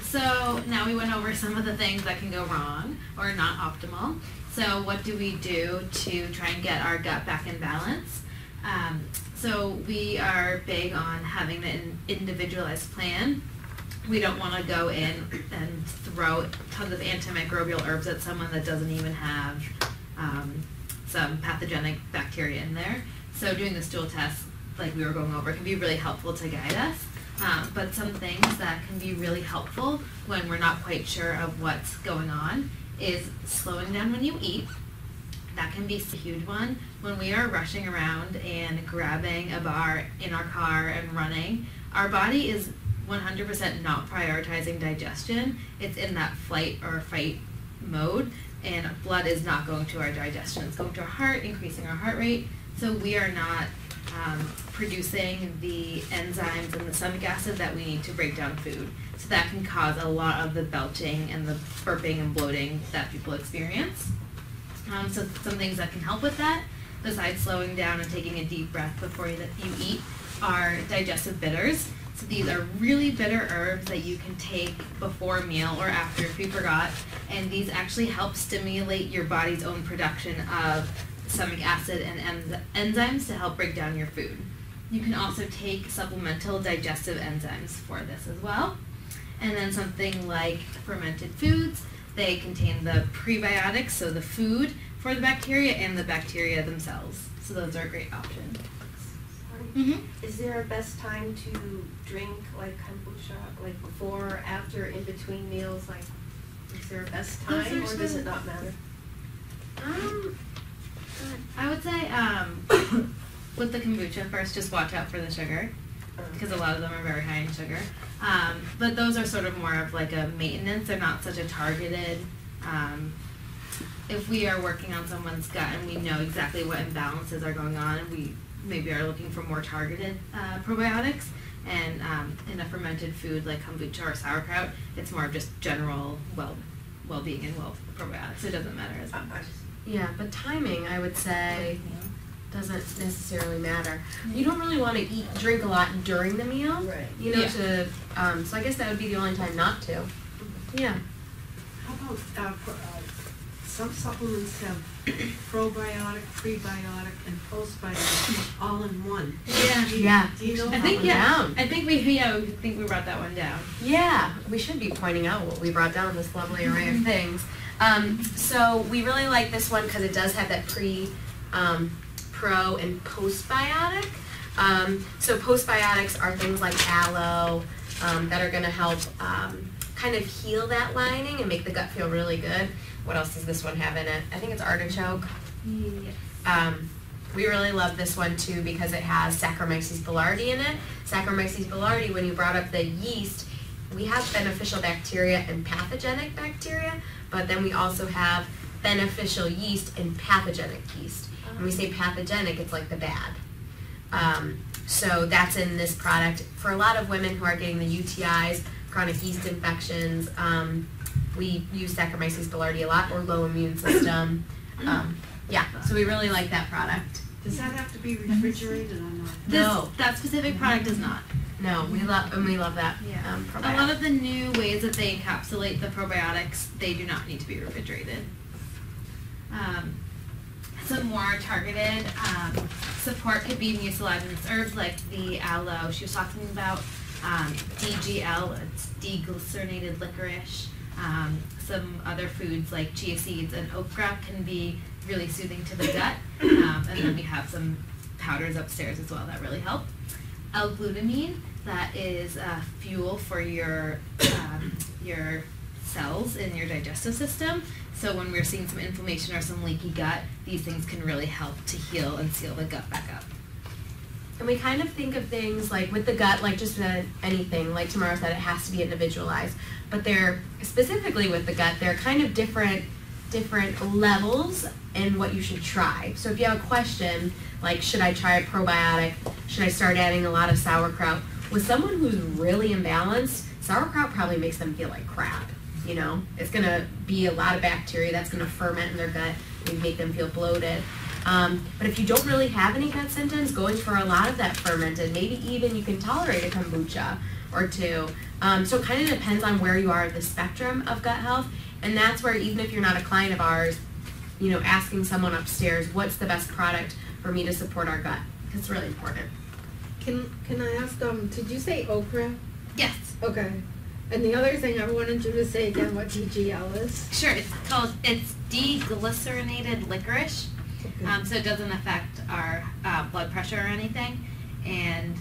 So now we went over some of the things that can go wrong or not optimal. So what do we do to try and get our gut back in balance? So we are big on having an individualized plan. We don't want to go in and throw tons of antimicrobial herbs at someone that doesn't even have some pathogenic bacteria in there. So doing the stool test like we were going over, can be really helpful to guide us. But some things that can be really helpful when we're not quite sure of what's going on is slowing down when you eat. That can be a huge one. When we are rushing around and grabbing a bar in our car and running, our body is 100% not prioritizing digestion. It's in that flight or fight mode, and blood is not going to our digestion. It's going to our heart, increasing our heart rate. So we are not producing the enzymes and the stomach acid that we need to break down food. So that can cause a lot of the belching and the burping and bloating that people experience. So some things that can help with that, besides slowing down and taking a deep breath before you eat, are digestive bitters. So these are really bitter herbs that you can take before a meal or after if you forgot, and these actually help stimulate your body's own production of stomach acid and enzymes to help break down your food. You can also take supplemental digestive enzymes for this as well. And then something like fermented foods, they contain the prebiotics, so the food for the bacteria and the bacteria themselves. So those are a great option. Is there a best time to drink like kombucha, like before, or after, in between meals? Like, is there a best time, or does it not matter? I would say with the kombucha, first just watch out for the sugar, because a lot of them are very high in sugar. But those are sort of more of like a maintenance. They're not such a targeted. If we are working on someone's gut and we know exactly what imbalances are going on, and we maybe are looking for more targeted probiotics, and in a fermented food like kombucha or sauerkraut, it's more of just general well-being and probiotics. So it doesn't matter as much. Yeah, but timing, I would say, doesn't necessarily matter. You don't really want to drink a lot during the meal, Right. you know, so I guess that would be the only time not to. Yeah. How about, some supplements have probiotic, prebiotic, and postbiotic all in one. Yeah. Do you know I how think one- down. I think we brought that one down. Yeah, we should be pointing out what we brought down, this lovely array of things. So we really like this one because it does have that pro, and postbiotic. So postbiotics are things like aloe that are going to help kind of heal that lining and make the gut feel really good. What else does this one have in it? I think it's artichoke. Yes. We really love this one too because it has Saccharomyces boulardii in it. Saccharomyces boulardii, when you brought up the yeast, we have beneficial bacteria and pathogenic bacteria, but then we also have beneficial yeast and pathogenic yeast. When we say pathogenic, it's like the bad. So that's in this product. For a lot of women who are getting the UTIs, chronic yeast infections, we use Saccharomyces boulardii a lot, or low immune system. Yeah, so we really like that product. Does that have to be refrigerated or not? No. That specific product does not. No, we love that. Yeah. A Probiotic. lot of the new ways that they encapsulate the probiotics, they do not need to be refrigerated. Some more targeted support could be mucilaginous herbs like the aloe she was talking about, DGL, it's deglycerinated licorice. Some other foods like chia seeds and okra can be really soothing to the gut, and then we have some powders upstairs as well that really help. L-glutamine, that is fuel for your cells in your digestive system. So when we're seeing some inflammation or some leaky gut, these things can really help to heal and seal the gut back up. And we kind of think of things like with the gut, like just anything, like Tamara said, it has to be individualized. But they're, specifically with the gut, they're kind of different levels in what you should try. So if you have a question, like should I try a probiotic? Should I start adding a lot of sauerkraut? With someone who's really imbalanced, sauerkraut probably makes them feel like crap. You know, it's going to be a lot of bacteria that's going to ferment in their gut and make them feel bloated. But if you don't really have any gut symptoms, going for a lot of that fermented, maybe even you can tolerate a kombucha or two. So it kind of depends on where you are at the spectrum of gut health. And that's where, even if you're not a client of ours, you know, asking someone upstairs, what's the best product for me to support our gut? Because it's really important. Can I ask, did you say okra? Yes. Okay. And the other thing I wanted you to say again what DGL is. Sure, it's deglycerinated licorice, Okay. so it doesn't affect our blood pressure or anything. and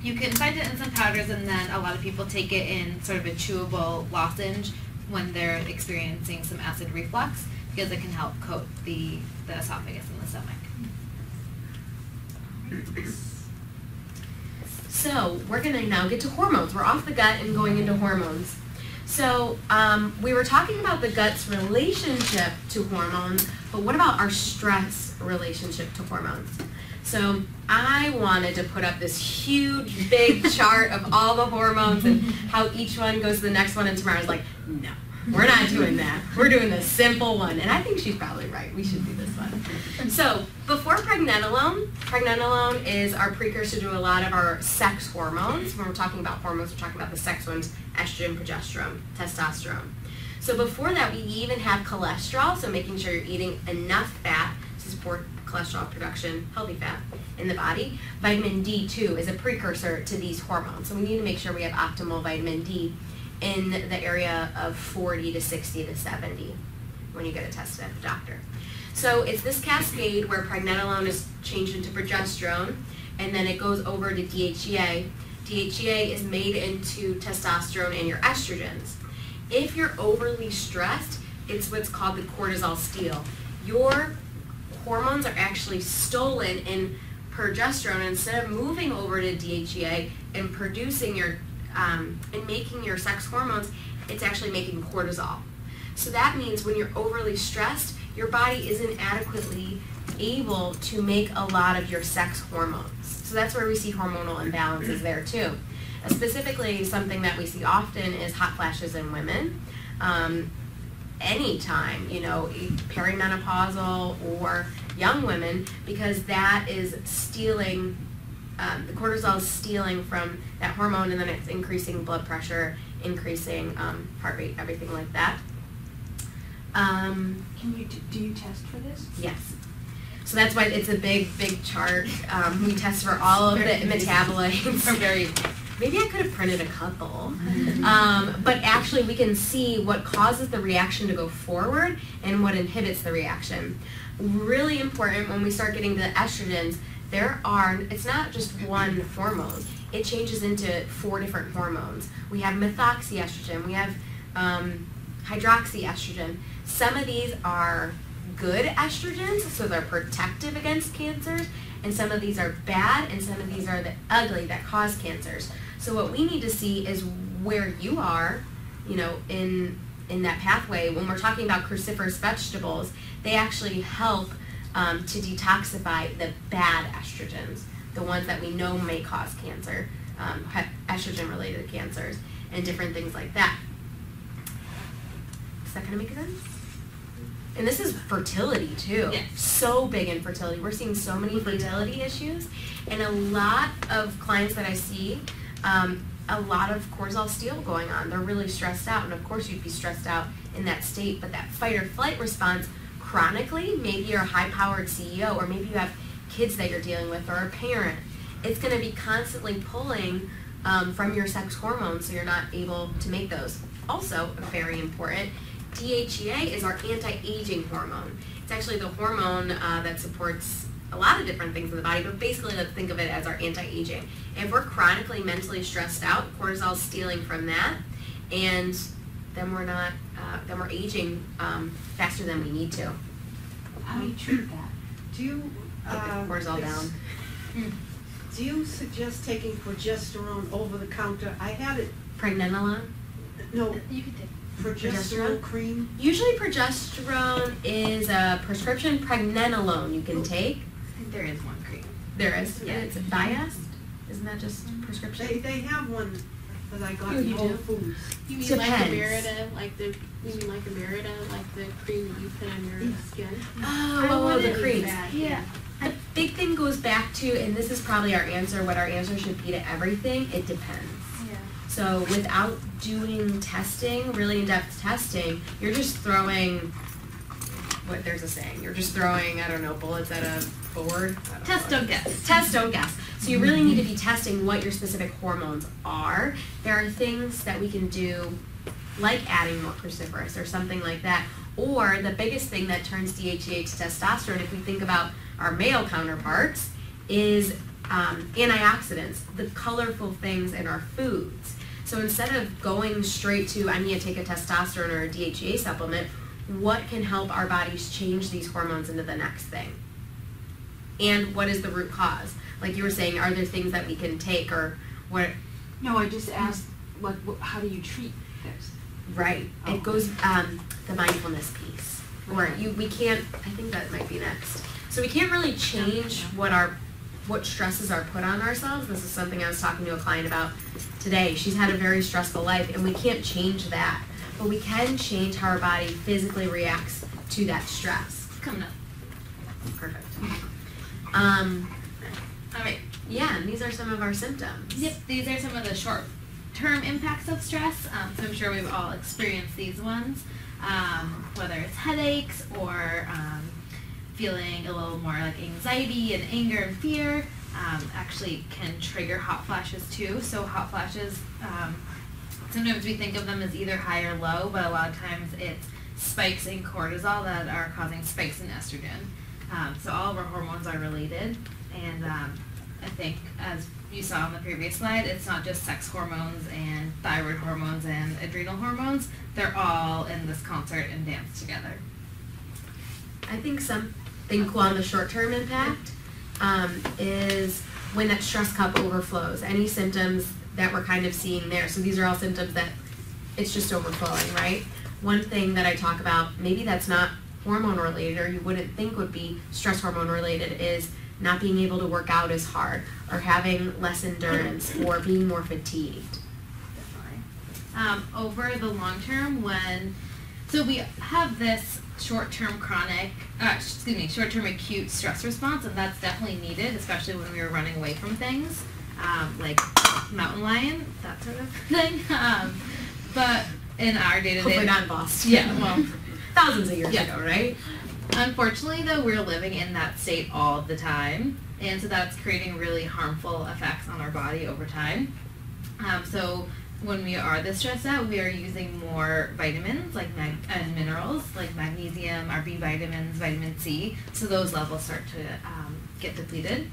you can find it in some powders, and then a lot of people take it in sort of a chewable lozenge when they're experiencing some acid reflux, because it can help coat the esophagus and the stomach. So we're going to now get to hormones. We're off the gut and going into hormones. So we were talking about the gut's relationship to hormones, but what about our stress relationship to hormones? So I wanted to put up this huge, big chart of all the hormones and how each one goes to the next one, and Tamara was like, no, we're not doing that. We're doing the simple one. And I think she's probably right. We should do this one. So before pregnenolone is our precursor to a lot of our sex hormones. When we're talking about hormones, we're talking about the sex ones: estrogen, progesterone, testosterone. So before that, we even have cholesterol, so making sure you're eating enough fat to support cholesterol production, healthy fat in the body. Vitamin D, too, is a precursor to these hormones. So we need to make sure we have optimal vitamin D in the area of 40 to 60 to 70 when you get it tested at the doctor. So it's this cascade where pregnenolone is changed into progesterone, and then it goes over to DHEA. DHEA is made into testosterone and your estrogens. If you're overly stressed, it's what's called the cortisol steal. Your hormones are actually stolen in progesterone. Instead of moving over to DHEA and producing your and making your sex hormones, it's actually making cortisol. So that means when you're overly stressed, your body isn't adequately able to make a lot of your sex hormones. So that's where we see hormonal imbalances there too. Specifically, something that we see often is hot flashes in women. Anytime, you know, perimenopausal or young women, because that is stealing, the cortisol is stealing from that hormone, and then it's increasing blood pressure, increasing heart rate, everything like that. Do you test for this? Yes. So that's why it's a big, big chart. We test for all of the metabolites. Maybe I could have printed a couple. But actually we can see what causes the reaction to go forward and what inhibits the reaction. Really important when we start getting to the estrogens, it's not just one hormone. It changes into 4 different hormones. We have methoxyestrogen, we have hydroxyestrogen. Some of these are good estrogens, so they're protective against cancers, and some of these are bad, and some of these are the ugly that cause cancers. So what we need to see is where you are, you know, in that pathway. When we're talking about cruciferous vegetables, they actually help to detoxify the bad estrogens, the ones that we know may cause cancer, estrogen-related cancers, and different things like that. Is that going to make sense? And this is fertility too. Yes. So big in fertility. We're seeing so many fertility issues, and a lot of clients that I see, a lot of cortisol steal going on. They're really stressed out, and of course you'd be stressed out in that state, but that fight or flight response chronically, maybe you're a high-powered CEO, or maybe you have kids that you're dealing with, or a parent, it's going to be constantly pulling from your sex hormones, so you're not able to make those. Also, very important, DHEA is our anti-aging hormone. It's actually the hormone that supports a lot of different things in the body, but basically let's think of it as our anti-aging. If we're chronically mentally stressed out, cortisol is stealing from that, and then we're not, then we're aging faster than we need to. How do you treat that? Do you Put the cortisol down. Do you suggest taking progesterone over the counter? I had it. Pregnenolone? No, You could take progesterone cream. Usually progesterone is a prescription. Pregnenolone you can take. I think there is one cream. There is. Yeah. It's Diast. Isn't that just prescription? They have one that I got Oh, in you Whole do? Foods. You mean Depends. like the Merida, like the cream that you put on your skin? Oh, the creams. That. Yeah. A big thing goes back to, and this is probably our answer, what our answer should be to everything, it depends. Yeah. So without doing testing, really in-depth testing, you're just throwing, there's a saying, you're just throwing, I don't know, bullets at a board. Test, don't guess. Test, don't guess. So you really need to be testing what your specific hormones are. There are things that we can do, like adding more cruciferous or something like that. Or the biggest thing that turns DHEA to testosterone, if we think about our male counterparts, is antioxidants, the colorful things in our foods. So instead of going straight to, I need to take a testosterone or a DHEA supplement, what can help our bodies change these hormones into the next thing? And what is the root cause? Like you were saying, are there things that we can take, or what? No, I just asked, how do you treat this? Right. Oh. It goes, the mindfulness piece. Or we can't, I think that might be next. So we can't really change what stresses are put on ourselves. This is something I was talking to a client about today. She's had a very stressful life, and we can't change that. But we can change how our body physically reacts to that stress. Coming up. Perfect. All right. Yeah, and these are some of our symptoms. Yep, these are some of the short-term impacts of stress. So I'm sure we've all experienced these ones, whether it's headaches or feeling a little more like anxiety and anger and fear. Actually can trigger hot flashes too. So hot flashes, sometimes we think of them as either high or low, but a lot of times it's spikes in cortisol that are causing spikes in estrogen. So all of our hormones are related, and I think, as you saw on the previous slide, it's not just sex hormones and thyroid hormones and adrenal hormones. They're all in this concert and dance together. I think something cool on the short-term impact is when that stress cup overflows. Any symptoms that we're kind of seeing there. So these are all symptoms that it's just overflowing, right? One thing that I talk about, maybe that's not hormone related or you wouldn't think would be stress hormone related, is not being able to work out as hard, or having less endurance, or being more fatigued. Definitely. Over the long term, so we have this short-term short-term acute stress response, and that's definitely needed, especially when we were running away from things, like mountain lion, that sort of thing. But in our day-to-day... Hopefully not in Boston. Yeah, well... thousands of years ago, right? Unfortunately, though, we're living in that state all the time, and so that's creating really harmful effects on our body over time. So when we are this stressed out, we are using more vitamins and minerals like magnesium, our B vitamins, vitamin C, so those levels start to get depleted.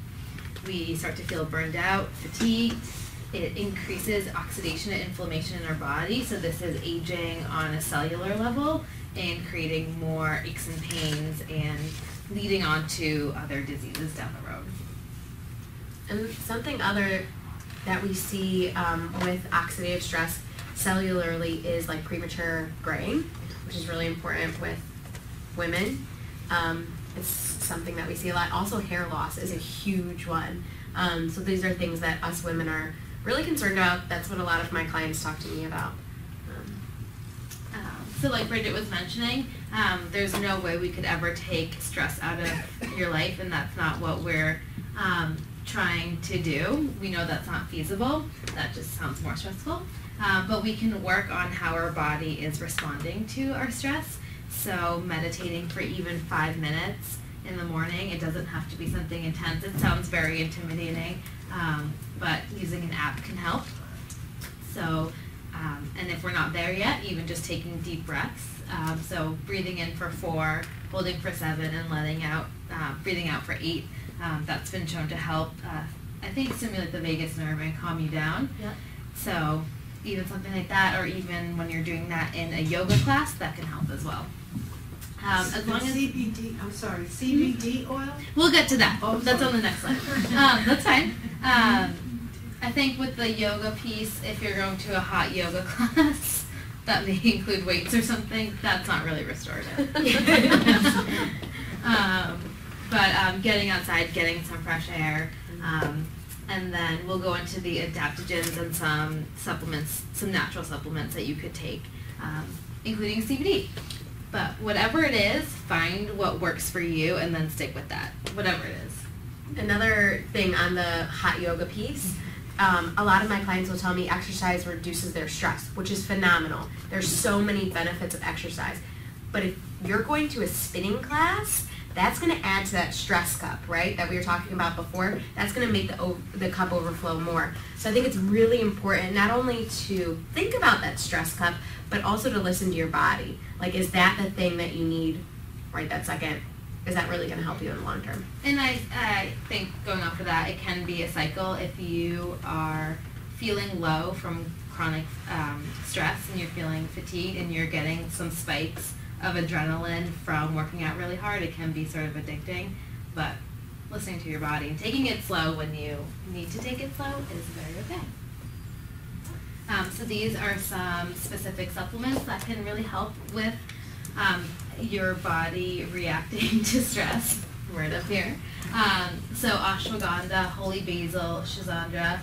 We start to feel burned out, fatigued. It increases oxidation and inflammation in our body, so this is aging on a cellular level and creating more aches and pains and leading on to other diseases down the road. And something other that we see with oxidative stress cellularly is like premature graying, which is really important with women. It's something that we see a lot. Also, hair loss is a huge one. So these are things that us women are really concerned about. That's what a lot of my clients talk to me about. So like Bridgitte was mentioning, there's no way we could ever take stress out of your life, and that's not what we're trying to do. We know that's not feasible. That just sounds more stressful. But we can work on how our body is responding to our stress. So meditating for even 5 minutes in the morning. It doesn't have to be something intense. It sounds very intimidating, but using an app can help. So, and if we're not there yet, even just taking deep breaths. So breathing in for 4, holding for 7, and letting out, breathing out for 8. That's been shown to help, I think, stimulate the vagus nerve and calm you down. Yep. So even something like that, or even when you're doing that in a yoga class, that can help as well. As long as CBD oil? We'll get to that. Oh, That's sorry. on the next slide. That's fine. I think with the yoga piece, if you're going to a hot yoga class, that may include weights or something, that's not really restorative. But getting outside, getting some fresh air, and then we'll go into the adaptogens and some supplements, some natural supplements that you could take, including CBD. But whatever it is, find what works for you and then stick with that, whatever it is. Another thing on the hot yoga piece, a lot of my clients will tell me exercise reduces their stress, which is phenomenal. There's so many benefits of exercise. But if you're going to a spinning class, that's going to add to that stress cup, right, that we were talking about before. That's going to make the cup overflow more. So I think it's really important not only to think about that stress cup, but also to listen to your body. Like, is that the thing that you need right that second? is that really going to help you in the long term? And I think going off of that, it can be a cycle. If you are feeling low from chronic stress and you're feeling fatigued and you're getting some spikes of adrenaline from working out really hard, it can be sort of addicting. But listening to your body and taking it slow when you need to take it slow is very okay. So these are some specific supplements that can really help with your body reacting to stress. Word up here. So ashwagandha, holy basil, schizandra,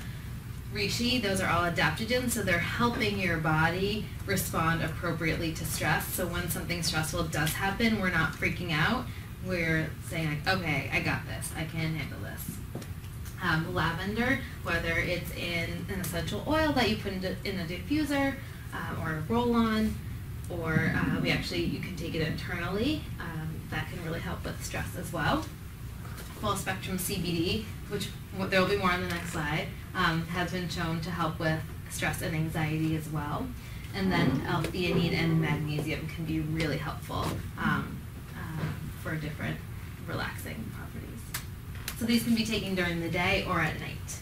reishi, those are all adaptogens, so they're helping your body respond appropriately to stress. So when something stressful does happen, we're not freaking out. We're saying like, okay, I got this, I can handle this. Lavender, whether it's in an essential oil that you put in a diffuser or a roll-on, or you can take it internally. That can really help with stress as well. Full spectrum CBD, which there will be more on the next slide, has been shown to help with stress and anxiety as well. And then L-theanine and magnesium can be really helpful for different relaxing properties. So these can be taken during the day or at night.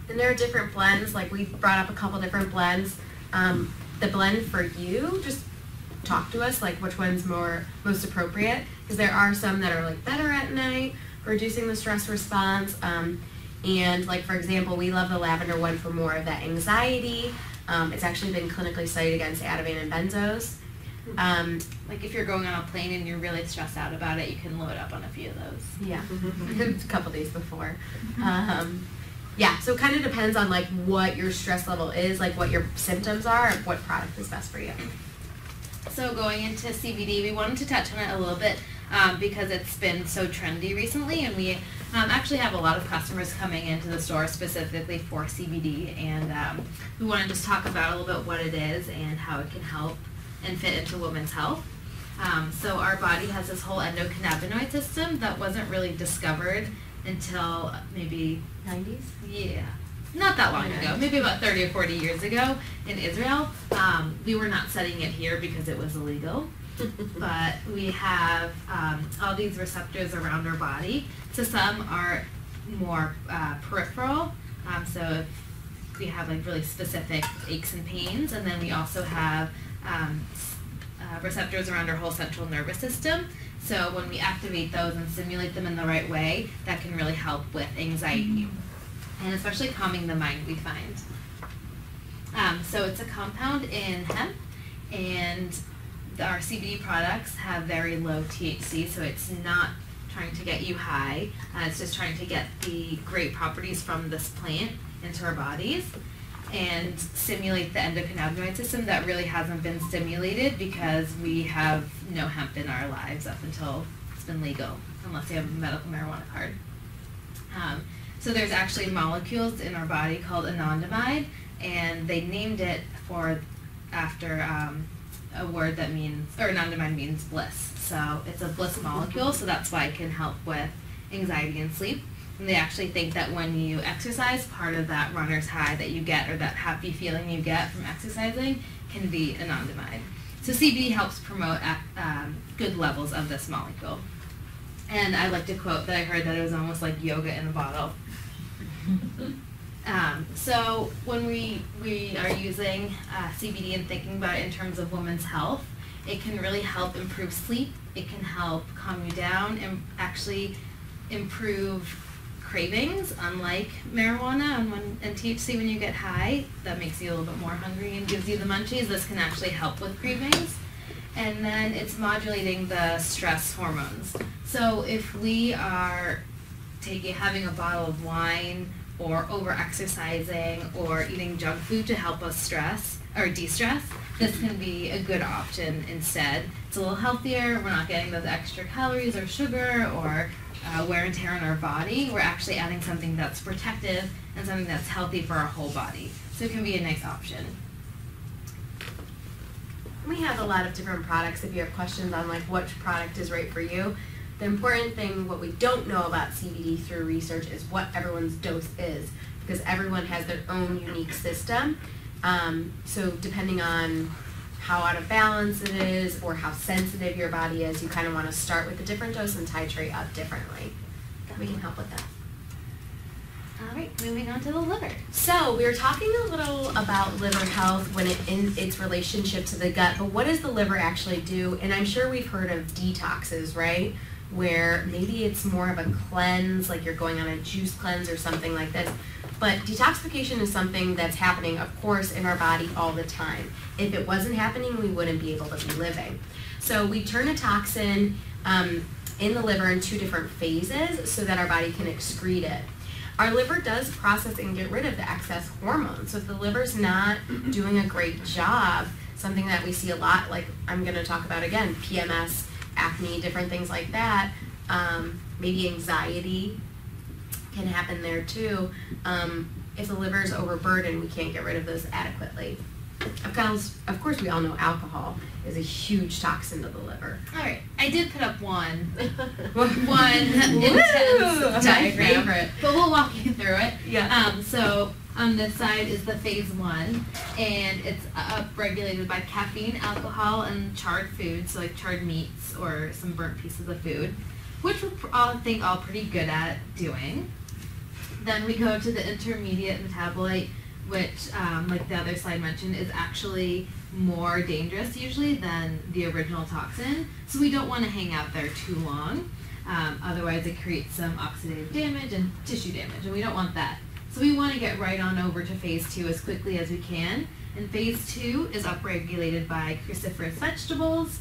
And there are different blends, like we brought up a couple different blends. The blend for you, just talk to us, like which one's most appropriate, because there are some that are like better at night, reducing the stress response. And like for example, we love the lavender one for more of that anxiety. It's actually been clinically studied against Ativan and benzos. Like if you're going on a plane and you're really stressed out about it, you can load up on a few of those. Yeah, a couple days before. Yeah, so it kind of depends on like what your stress level is, like what your symptoms are, and what product is best for you. So going into CBD, we wanted to touch on it a little bit because it's been so trendy recently, and we actually have a lot of customers coming into the store specifically for CBD, and we want to just talk about a little bit what it is and how it can help and fit into women's health. So our body has this whole endocannabinoid system that wasn't really discovered until maybe 90s? Yeah, not that long ago, maybe about 30 or 40 years ago in Israel. We were not studying it here because it was illegal, but we have all these receptors around our body. So some are more peripheral, so if we have like really specific aches and pains, and then we also have receptors around our whole central nervous system. So when we activate those and stimulate them in the right way, that can really help with anxiety, and especially calming the mind, we find. So it's a compound in hemp, and our CBD products have very low THC, so it's not trying to get you high. It's just trying to get the great properties from this plant into our bodies and stimulate the endocannabinoid system that really hasn't been stimulated because we have no hemp in our lives up until it's been legal, unless you have a medical marijuana card. So there's actually molecules in our body called anandamide, and they named it after a word that means, or anandamide means bliss. So it's a bliss molecule, so that's why it can help with anxiety and sleep. And they actually think that when you exercise, part of that runner's high that you get, or that happy feeling you get from exercising, can be anandamide. So CBD helps promote good levels of this molecule. And I like to quote that I heard that it was almost like yoga in a bottle. So when we are using CBD and thinking about it in terms of women's health, it can really help improve sleep, it can help calm you down, and actually improve cravings. Unlike marijuana and THC, when you get high, that makes you a little bit more hungry and gives you the munchies. This can actually help with cravings. And then it's modulating the stress hormones. So if we are having a bottle of wine, or over-exercising, or eating junk food to help us stress or de-stress, this can be a good option instead. It's a little healthier, we're not getting those extra calories or sugar or wear and tear on our body. We're actually adding something that's protective and something that's healthy for our whole body. So it can be a nice option. We have a lot of different products if you have questions on like which product is right for you. The important thing, what we don't know about CBD through research, is what everyone's dose is, because everyone has their own unique system. So depending on how out of balance it is or how sensitive your body is, you kind of want to start with a different dose and titrate up differently. We can help with that. All right, moving on to the liver. So we were talking a little about liver health when in its relationship to the gut, but what does the liver actually do? And I'm sure we've heard of detoxes, right? Where maybe it's more of a cleanse, like you're going on a juice cleanse or something like this. But detoxification is something that's happening, of course, in our body all the time. If it wasn't happening, we wouldn't be able to be living. So we turn a toxin in the liver in 2 different phases so that our body can excrete it. Our liver does process and get rid of the excess hormones. So if the liver's not doing a great job, something that we see a lot, like I'm going to talk about again, PMS, acne, different things like that, maybe anxiety can happen there too. If the liver is overburdened, we can't get rid of those adequately. Of course, we all know alcohol is a huge toxin to the liver. All right, I did put up one intense diagram, but we'll walk you through it. Yeah. So on this side is the phase 1, and it's upregulated by caffeine, alcohol, and charred foods, so like charred meats or some burnt pieces of food, which we're all pretty good at doing. Then we go to the intermediate metabolite, which, like the other slide mentioned, is actually more dangerous usually than the original toxin. So we don't want to hang out there too long. Otherwise it creates some oxidative damage and tissue damage, and we don't want that. So we want to get right on over to phase 2 as quickly as we can. And phase 2 is upregulated by cruciferous vegetables,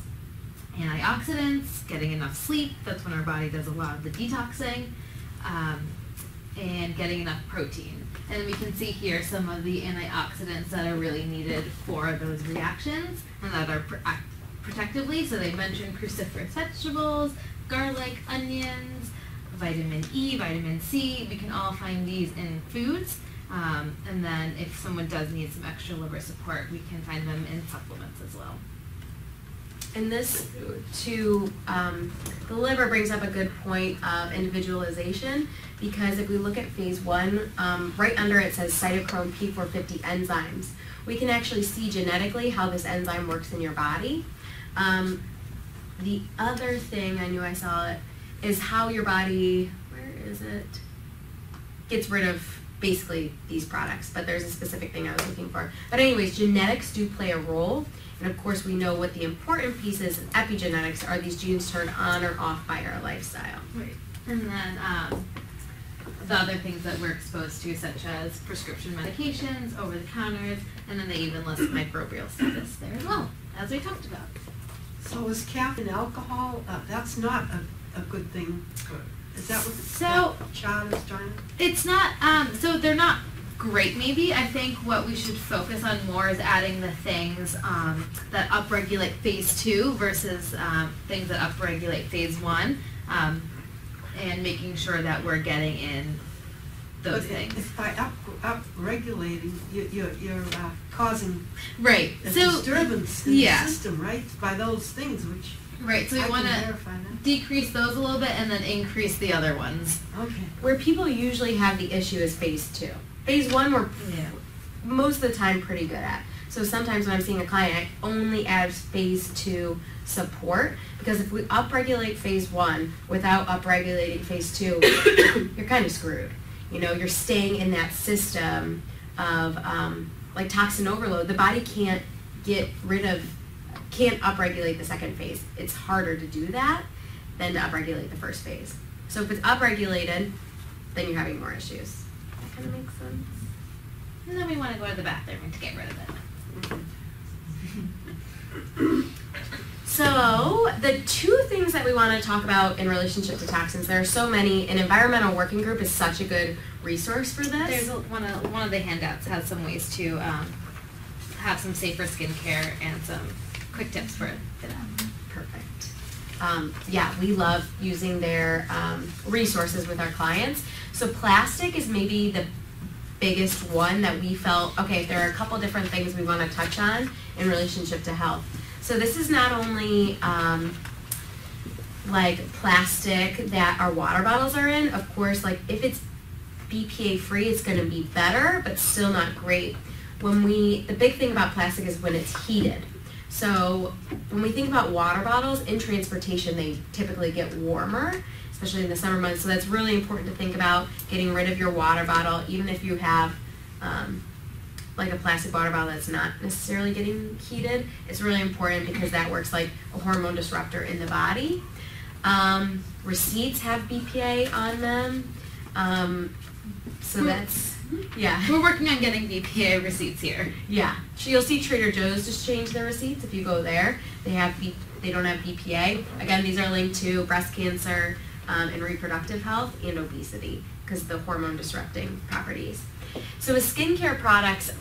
antioxidants, getting enough sleep. That's when our body does a lot of the detoxing. And getting enough protein. And we can see here some of the antioxidants that are really needed for those reactions and that are protectively. So they mentioned cruciferous vegetables, garlic, onions, vitamin E, vitamin C. We can all find these in foods. And then if someone does need some extra liver support, we can find them in supplements as well. And this, too, the liver brings up a good point of individualization, because if we look at phase 1, right under it says cytochrome P450 enzymes. We can actually see genetically how this enzyme works in your body. The other thing, I knew I saw it, is how your body, where is it, gets rid of basically these products, but there's a specific thing I was looking for. But anyways, genetics do play a role. And of course, we know what the important pieces in epigenetics are, these genes turned on or off by our lifestyle. Right. And then the other things that we're exposed to, such as prescription medications, over-the-counters, and then they even list microbial status there as well, as we talked about. So is caffeine alcohol, that's not a good thing? Is that what that chart is trying to? It's not, so they're not great maybe. I think what we should focus on more is adding the things that upregulate phase 2 versus things that upregulate phase 1, and making sure that we're getting in those things. If by up-regulating, you're causing right. a disturbance in the system, right? By those things, which right. So we want to decrease those a little bit and then increase the other ones. Okay. Where people usually have the issue is phase 2. Phase 1 we're most of the time pretty good at. So sometimes when I'm seeing a client, I only add phase 2 support, because if we upregulate phase 1 without upregulating phase 2, you're kind of screwed. You know, you're staying in that system of like toxin overload. The body can't upregulate the second phase. It's harder to do that than to upregulate the first phase. So if it's upregulated, then you're having more issues. That kind of makes sense. And then we want to go to the bathroom to get rid of it. So the 2 things that we want to talk about in relationship to toxins, there are so many. An environmental working group is such a good resource for this. There's one of the handouts has some ways to have some safer skincare and some quick tips for that. Perfect. Yeah, we love using their resources with our clients. So plastic is maybe the biggest one that we felt, okay, there are a couple different things we want to touch on in relationship to health. So this is not only like plastic that our water bottles are in. Of course, like if it's BPA free, it's going to be better, but still not great. The big thing about plastic is when it's heated. So when we think about water bottles, in transportation they typically get warmer, especially in the summer months, so that's really important to think about getting rid of your water bottle, even if you have like a plastic water bottle that's not necessarily getting heated. It's really important because that works like a hormone disruptor in the body. Receipts have BPA on them, so that's, yeah. We're working on getting BPA receipts here. Yeah, so you'll see Trader Joe's just change their receipts. If you go there, they don't have BPA. Again, these are linked to breast cancer and reproductive health and obesity because of the hormone disrupting properties. So with skincare products,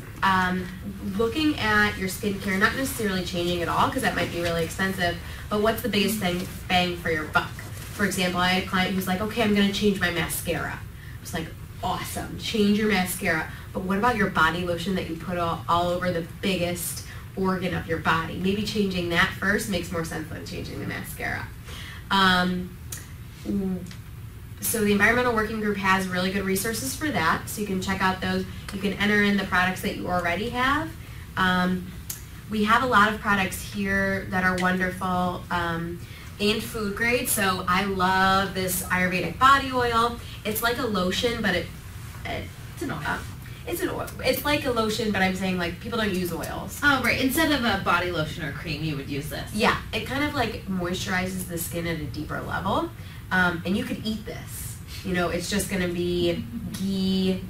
looking at your skincare, not necessarily changing at all because that might be really expensive, but what's the biggest bang for your buck? For example, I had a client who's like, okay, I'm going to change my mascara. I was like, awesome, change your mascara. But what about your body lotion that you put all over the biggest organ of your body? Maybe changing that first makes more sense than changing the mascara. So the Environmental Working Group has really good resources for that, so you can check out those. You can enter in the products that you already have. We have a lot of products here that are wonderful and food grade, so I love this Ayurvedic body oil. It's like a lotion, but it's an oil. It's an oil. It's like a lotion, but I'm saying like people don't use oils. Oh, right. Instead of a body lotion or cream, you would use this. Yeah, it kind of like moisturizes the skin at a deeper level. And you could eat this. You know, it's just going to be ghee,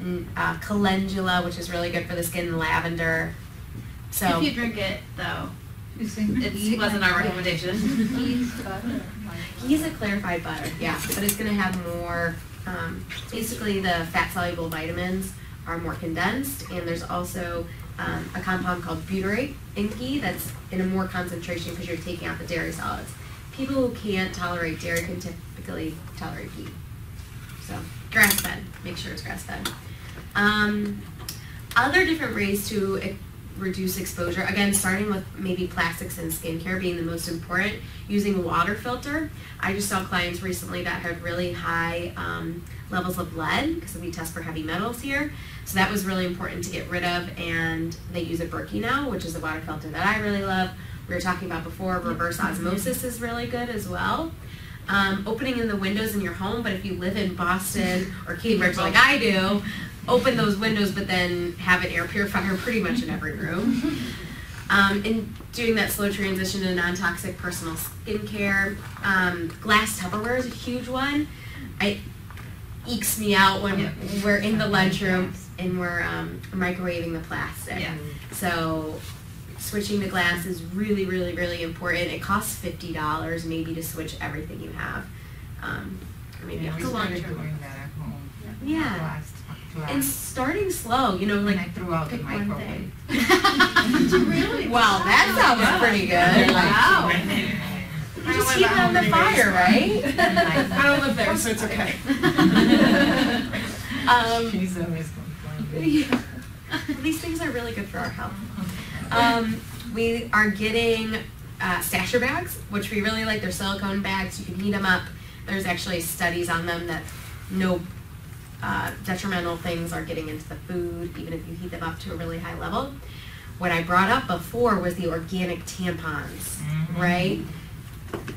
calendula, which is really good for the skin, lavender. So if you drink it, though, it wasn't our recommendation. Ghee is a clarified butter, yeah, but it's going to have more, basically the fat-soluble vitamins are more condensed, and there's also a compound called butyrate in ghee that's in a more concentration because you're taking out the dairy solids. People who can't tolerate dairy can typically tolerate ghee. So grass-fed, make sure it's grass-fed. Other different ways to reduce exposure, again, starting with maybe plastics and skincare being the most important, using a water filter. I just saw clients recently that had really high levels of lead because we test for heavy metals here. So that was really important to get rid of, and they use a Berkey now, which is a water filter that I really love. We were talking about before, reverse osmosis is really good as well. Opening in the windows in your home, but if you live in Boston or Cambridge like I do, open those windows but then have an air purifier pretty much in every room. And doing that slow transition to non-toxic personal skincare. Glass Tupperware is a huge one. It ekes me out when we're in the lunchroom and we're microwaving the plastic. Yeah. So switching to glass is really, really, really important. It costs $50 maybe to switch everything you have. Or maybe Yeah, up we to started long-term. doing that at home. Yeah. Glass. And starting slow, you know, like And I threw out the pick one microwave. thing. Really? Well, that sounds pretty good. Wow. You just keep it on the fire, right? I don't live there, so it's okay. She's always complaining. These things are really good for our health. We are getting stasher bags, which we really like. They're silicone bags. You can heat them up. There's actually studies on them that no detrimental things are getting into the food, even if you heat them up to a really high level. What I brought up before was the organic tampons, right?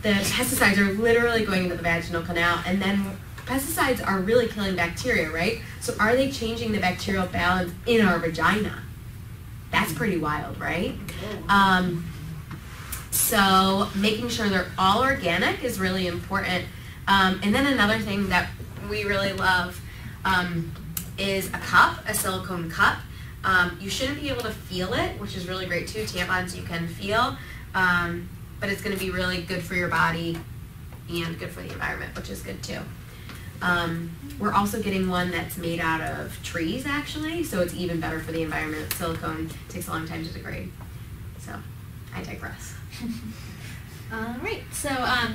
The pesticides are literally going into the vaginal canal, and then pesticides are really killing bacteria, right? So are they changing the bacterial balance in our vagina? That's pretty wild, right? So making sure they're all organic is really important. And then another thing that we really love is a cup, a silicone cup. You shouldn't be able to feel it, which is really great too. Tampons you can feel, but it's going to be really good for your body and good for the environment, which is good too. We're also getting one that's made out of trees actually, so it's even better for the environment. Silicone takes a long time to degrade. So I digress. All right, so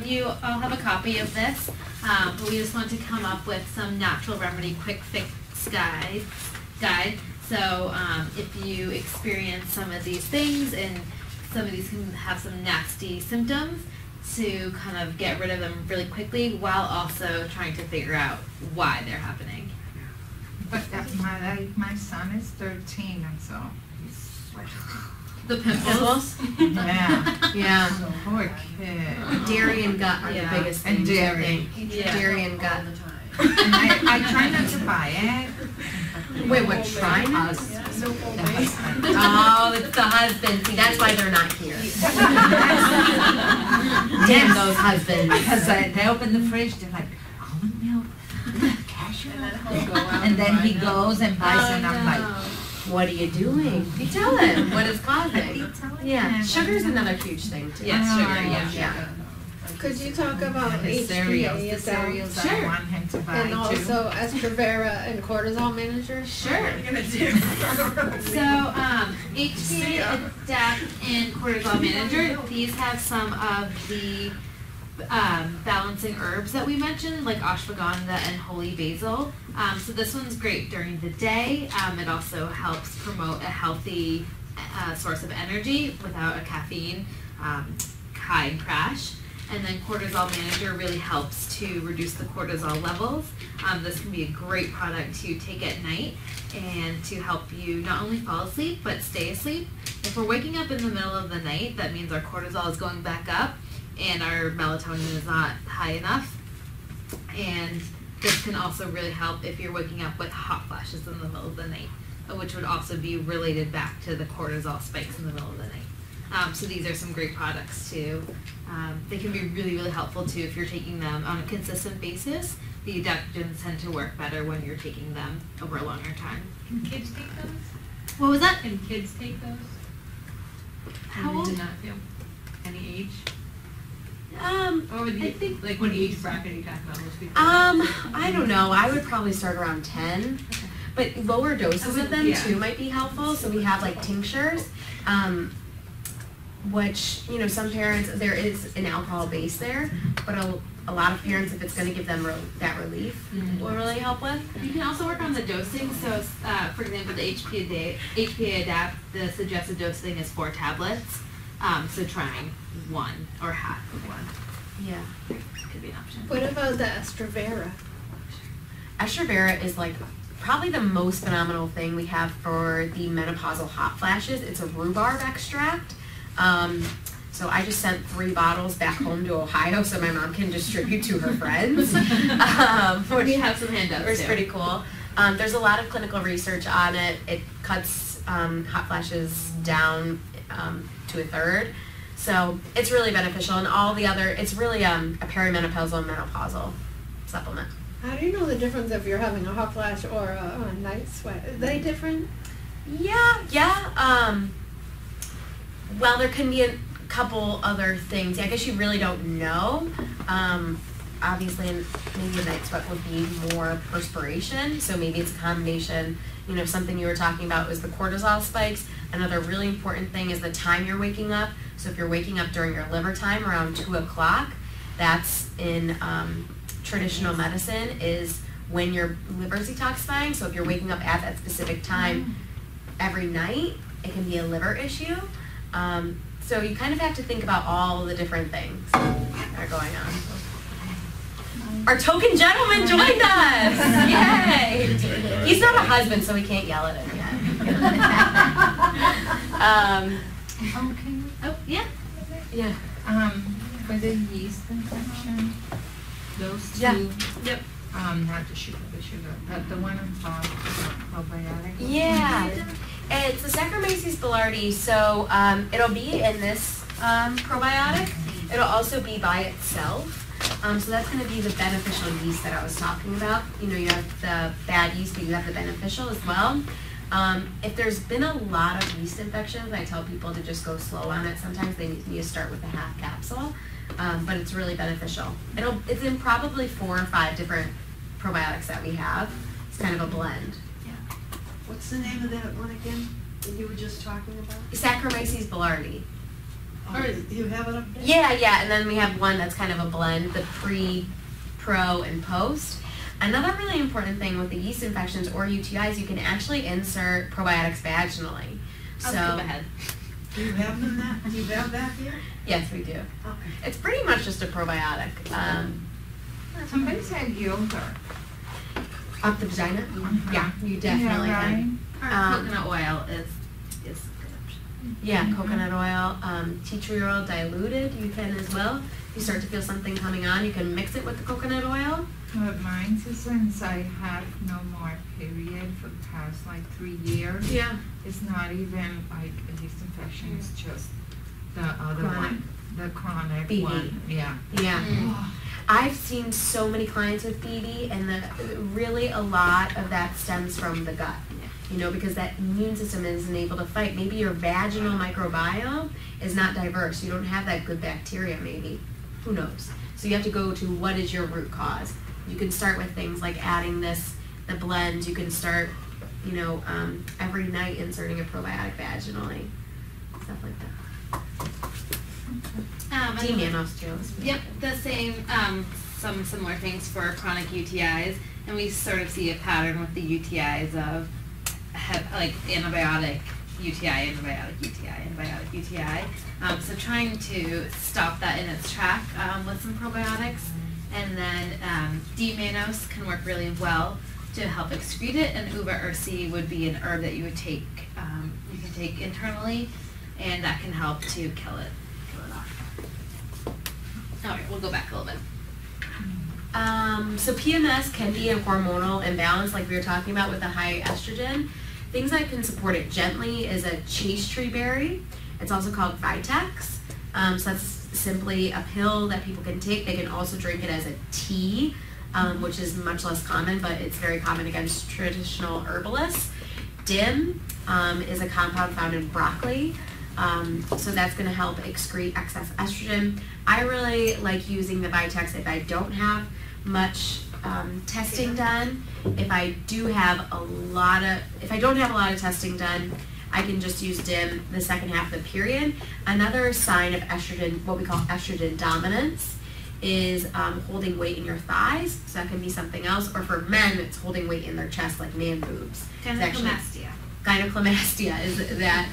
you all have a copy of this, but we just want to come up with some natural remedy quick fix guide. So if you experience some of these things, and some of these can have some nasty symptoms, to kind of get rid of them really quickly while also trying to figure out why they're happening. But my son is 13, and so he's like, The pimples. Yeah. Yeah. So poor kid. Dairy and gut are the biggest And things, I dairy. think. Dairy and gut. And I try not to buy it. Wait, what, try not? The husband. Oh, it's the husband. See, that's why they're not here. Damn those husbands. Because they open the fridge, they're like, almond milk, cashew milk. And then he goes and buys it, and I'm like, What are you doing? You tell him what is causing. Yeah, sugar's another huge thing too. Yes, sugar, yeah. Yeah. Could you talk about his HPA cereals, the cereals I Sure. want him to buy and too. also Estravera and cortisol manager? Sure. So, HPA, Adapt, and Cortisol Manager, these have some of the balancing herbs that we mentioned, like ashwagandha and holy basil. So this one's great during the day. It also helps promote a healthy source of energy without a caffeine high crash. And then Cortisol Manager really helps to reduce the cortisol levels. This can be a great product to take at night and to help you not only fall asleep, but stay asleep. If we're waking up in the middle of the night, that means our cortisol is going back up and our melatonin is not high enough. And this can also really help if you're waking up with hot flashes in the middle of the night, which would also be related back to the cortisol spikes in the middle of the night. So these are some great products too. They can be really, really helpful too if you're taking them on a consistent basis. The adaptogens tend to work better when you're taking them over a longer time. Can kids take those? What was that? Can kids take those? How old? Do not feel any age? Or would I think, like what age bracket are you talking about? Most people. I don't know. I would probably start around 10. But lower doses of them too might be helpful. So we have like tinctures, which, you know, some parents, there is an alcohol base there, but a lot of parents, if it's going to give them that relief, will really help with. You can also work on the dosing. So, for example, the HPA Adapt, the suggested dosing is 4 tablets. So trying 1 or half of 1. Yeah. Could be an option. What about the Estravera? Estravera is like probably the most phenomenal thing we have for the menopausal hot flashes. It's a rhubarb extract. So I just sent 3 bottles back home to Ohio so my mom can distribute to her friends. Which We have some handouts is too. pretty cool. There's a lot of clinical research on it. It cuts hot flashes down to 1/3. So it's really beneficial, and all the other, it's really a perimenopausal and menopausal supplement. How do you know the difference if you're having a hot flash or a night sweat? Are they different? Yeah. Well, there can be a couple other things. I guess you really don't know. Obviously, maybe a night sweat would be more perspiration, so maybe it's a combination. You know, something you were talking about was the cortisol spikes. Another really important thing is the time you're waking up. So if you're waking up during your liver time around 2 o'clock, that's in traditional medicine is when your liver's detoxifying. So if you're waking up at that specific time every night, it can be a liver issue. So you kind of have to think about all the different things that are going on. Our token gentleman joined us! Yay! He's not a husband, so we can't yell at him yet. Oh, yeah. Yeah. For the yeast infection, those 2, Yeah. Yep. not the sugar, but the one on top, probiotic. Yeah. It's the Saccharomyces boulardii, so it'll be in this probiotic. It'll also be by itself. So that's going to be the beneficial yeast that I was talking about. You know, you have the bad yeast, but you have the beneficial as well. If there's been a lot of yeast infections, I tell people to just go slow on it. Sometimes they need to start with a half capsule, but it's really beneficial. It's in probably 4 or 5 different probiotics that we have. It's kind of a blend. What's the name of that one again that you were just talking about? Saccharomyces boulardii. Oh, you have it up there? Yeah, and then we have one that's kind of a blend, the pre, pro, and post. Another really important thing with the yeast infections or UTIs, you can actually insert probiotics vaginally. I'll skip ahead. Do you have them that? Do you have that here? Yes, we do. Okay. It's pretty much just a probiotic. Somebody said yogurt. Up the vagina? Yeah, you definitely can. Coconut oil is a good option. Yeah, coconut oil, tea tree oil diluted, you can as well. If you start to feel something coming on, you can mix it with the coconut oil. But mine is since I have no more period for the past like 3 years. Yeah. It's not even like a yeast infection, it's just the other Chronic. one. The chronic BD. one. Yeah. Yeah. I've seen so many clients with BD, and really a lot of that stems from the gut. You know, because that immune system isn't able to fight. Maybe your vaginal microbiome is not diverse. You don't have that good bacteria, maybe. Who knows? So you have to go to what is your root cause. You can start with things like adding the blend. You can start, you know, every night inserting a probiotic vaginally. Stuff like that. D-mannose too. Yep, the same, some similar things for chronic UTIs, and we sort of see a pattern with the UTIs of like antibiotic, UTI, antibiotic, UTI, antibiotic, UTI. So trying to stop that in its track with some probiotics, and then D-mannose can work really well to help excrete it, and uva ursi would be an herb that you would take, you can take internally, and that can help to kill it off. All right, we'll go back a little bit. So PMS can be a hormonal imbalance like we were talking about with the high estrogen. Things that can support it gently is a chase tree berry. It's also called Vitex. So that's simply a pill that people can take. They can also drink it as a tea, which is much less common, but it's very common against traditional herbalists. DIM is a compound found in broccoli. So that's going to help excrete excess estrogen. I really like using the Vitex if I don't have much testing done. If I don't have a lot of testing done, I can just use DIM the second half of the period. Another sign of estrogen, what we call estrogen dominance, is holding weight in your thighs. So that can be something else. Or for men, it's holding weight in their chest, like man boobs. Gynecomastia. Gynecomastia is that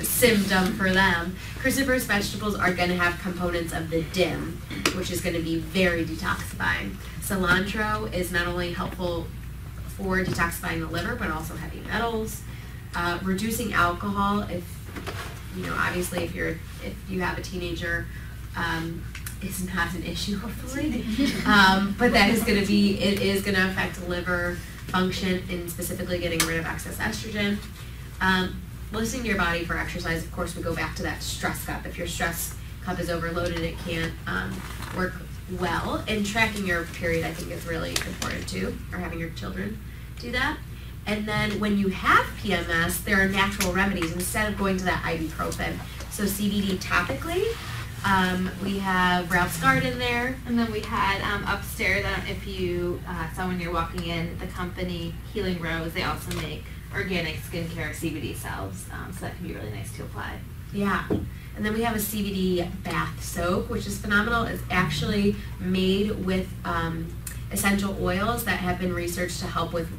symptom for them. Cruciferous vegetables are going to have components of the DIM, which is going to be very detoxifying. Cilantro is not only helpful for detoxifying the liver, but also heavy metals. Reducing alcohol, obviously if you have a teenager, is not an issue hopefully, but it is going to affect liver function and specifically getting rid of excess estrogen. Listening to your body for exercise, of course, we go back to that stress cup. If your stress cup is overloaded, it can't work well. And tracking your period, I think, is really important too, or having your children do that. And then when you have PMS, there are natural remedies instead of going to that ibuprofen. So CBD topically, we have Ralph's Garden there. And then we had upstairs, I don't know if you saw when you're walking in, the company Healing Rose, they also make organic skincare CBD salves, so that can be really nice to apply. Yeah. And then we have a CBD bath soak, which is phenomenal. It's actually made with essential oils that have been researched to help with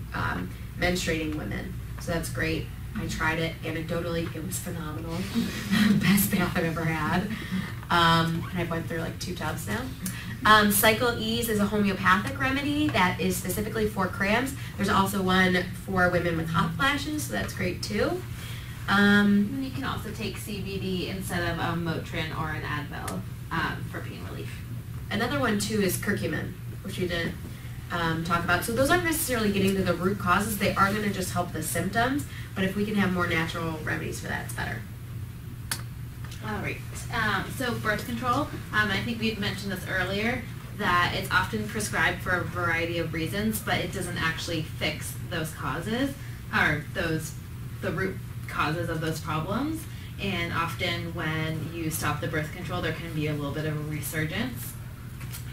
menstruating women. So that's great. I tried it anecdotally. It was phenomenal. Best bath I've ever had. And I went through like 2 tubs now. Cycle Ease is a homeopathic remedy that is specifically for cramps. There's also one for women with hot flashes, so that's great too. And you can also take CBD instead of Motrin or an Advil for pain relief. Another one too is curcumin, which we didn't talk about. So those aren't necessarily getting to the root causes. They are going to just help the symptoms, but if we can have more natural remedies for that, it's better. All right. So birth control, I think we had mentioned this earlier, that it's often prescribed for a variety of reasons, but it doesn't actually fix those causes, or the root causes of those problems. And often when you stop the birth control, there can be a little bit of a resurgence.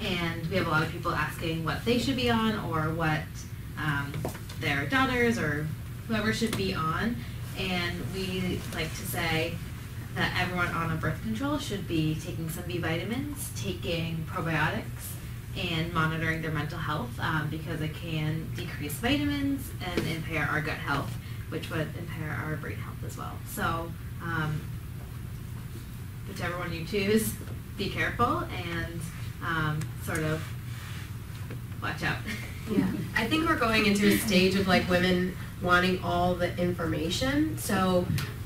And we have a lot of people asking what they should be on, or what their daughters or whoever should be on. And we like to say that everyone on a birth control should be taking some B vitamins, taking probiotics, and monitoring their mental health, because it can decrease vitamins and impair our gut health, which would impair our brain health as well. So whichever one you choose, be careful and sort of watch out. Yeah, I think we're going into a stage of like women wanting all the information. So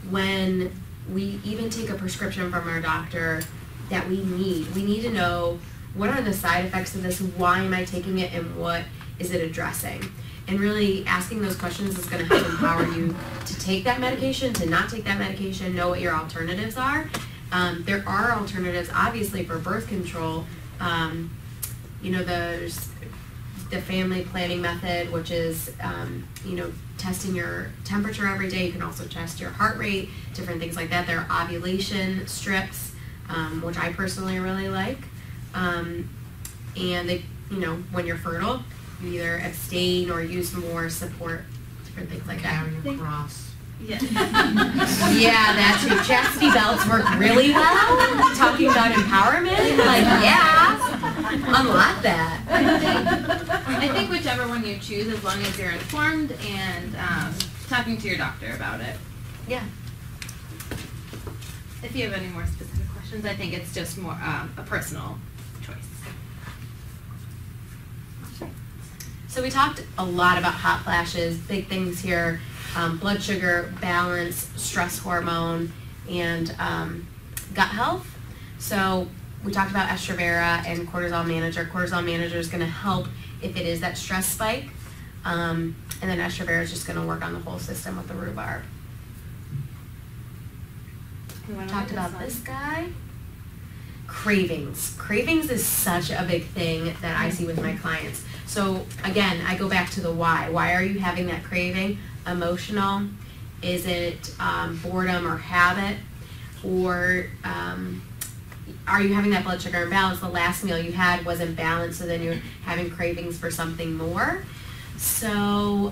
when we even take a prescription from our doctor that we need to know what are the side effects of this, why am I taking it, and what is it addressing? And really asking those questions is going to help empower you to take that medication, to not take that medication, know what your alternatives are. There are alternatives, obviously, for birth control. You know, there's the family planning method, which is, you know, testing your temperature every day. You can also test your heart rate, different things like that. There are ovulation strips, which I personally really like. And they, you know, when you're fertile, you either abstain or use more support, different things like that. Carry a cross. Yeah. Yeah, that's true. Chastity belts work really well. Talking about empowerment, like, yeah, unlock that. I think whichever one you choose, as long as you're informed and talking to your doctor about it. Yeah. If you have any more specific questions, I think it's just more a personal choice. So we talked a lot about hot flashes, big things here, blood sugar, balance, stress hormone, and gut health. So we talked about Estrivera and cortisol manager. Cortisol manager is going to help if it is that stress spike, and then Estrivera is just going to work on the whole system with the rhubarb. We talked about this guy. Cravings. Cravings is such a big thing that I see with my clients. So again, I go back to the why. Why are you having that craving? Emotional? Is it boredom or habit? Or are you having that blood sugar imbalance? The last meal you had wasn't balanced, so then you're having cravings for something more. So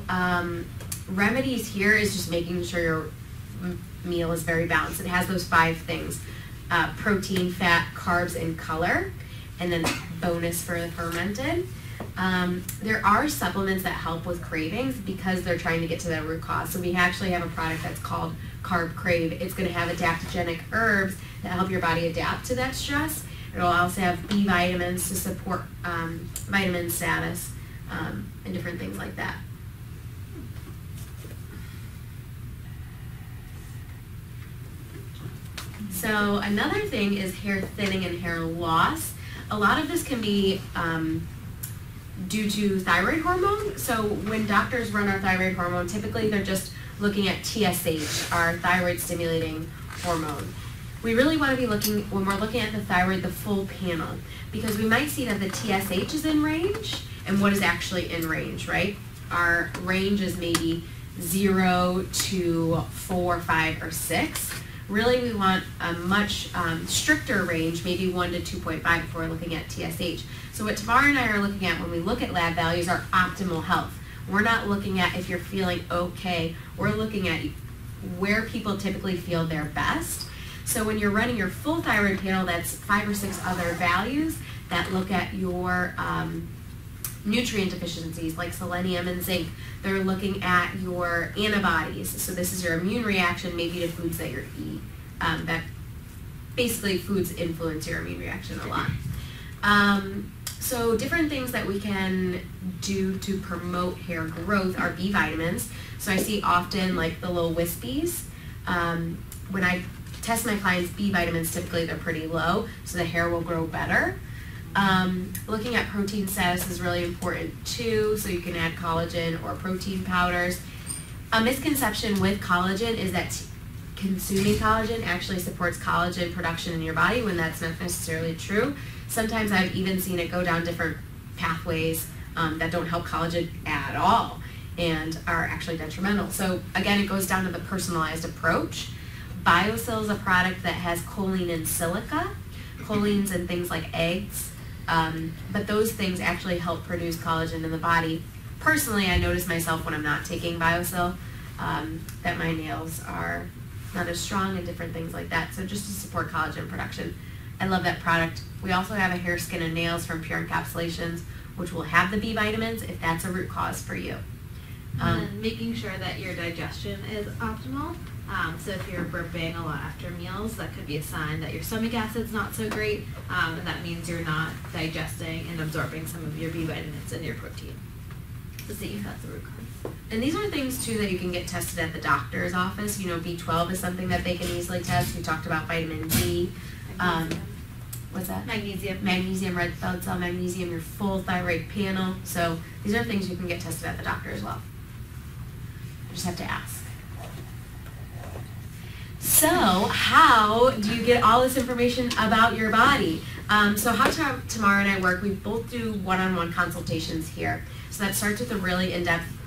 remedies here is just making sure your meal is very balanced. It has those 5 things: protein, fat, carbs, and color, and then bonus for the fermented. There are supplements that help with cravings because they're trying to get to the root cause. So we actually have a product that's called Carb Crave. It's going to have adaptogenic herbs that help your body adapt to that stress. It'll also have B vitamins to support vitamin status and different things like that. So another thing is hair thinning and hair loss. A lot of this can be due to thyroid hormone. So when doctors run our thyroid hormone, typically they're just looking at TSH, our thyroid stimulating hormone. We really want to be looking, when we're looking at the thyroid, the full panel, because we might see that the TSH is in range and what is actually in range, right? Our range is maybe 0 to 4, 5, or 6. Really, we want a much stricter range, maybe 1 to 2.5 if we're looking at TSH. So what Tamara and I are looking at when we look at lab values are optimal health. We're not looking at if you're feeling okay. We're looking at where people typically feel their best. So when you're running your full thyroid panel, that's 5 or 6 other values that look at your nutrient deficiencies like selenium and zinc. They're looking at your antibodies. So this is your immune reaction maybe to foods that you eat. That basically foods influence your immune reaction a lot. So different things that we can do to promote hair growth are B vitamins. So I see often like the little wispies. When I test my clients' B vitamins, typically they're pretty low, so the hair will grow better. Looking at protein status is really important too, so you can add collagen or protein powders. A misconception with collagen is that consuming collagen actually supports collagen production in your body when that's not necessarily true. Sometimes I've even seen it go down different pathways that don't help collagen at all and are actually detrimental. So again, it goes down to the personalized approach. BioSil is a product that has choline and silica. Cholines in things like eggs. But those things actually help produce collagen in the body. Personally, I notice myself when I'm not taking BioSil that my nails are not as strong and different things like that. So just to support collagen production, I love that product. We also have a hair, skin, and nails from Pure Encapsulations, which will have the B vitamins if that's a root cause for you. And then making sure that your digestion is optimal. So if you're burping a lot after meals, that could be a sign that your stomach acid's not so great, and that means you're not digesting and absorbing some of your B vitamins and your protein. to see if that's the root cause. And these are things too that you can get tested at the doctor's office. You know, B12 is something that they can easily test. We talked about vitamin D. What's that? Magnesium. Magnesium, red blood cell magnesium, your full thyroid panel. So these are things you can get tested at the doctor as well. You just have to ask. So how do you get all this information about your body? So how Tamara and I work, we both do one-on-one consultations here. So that starts with a really in-depth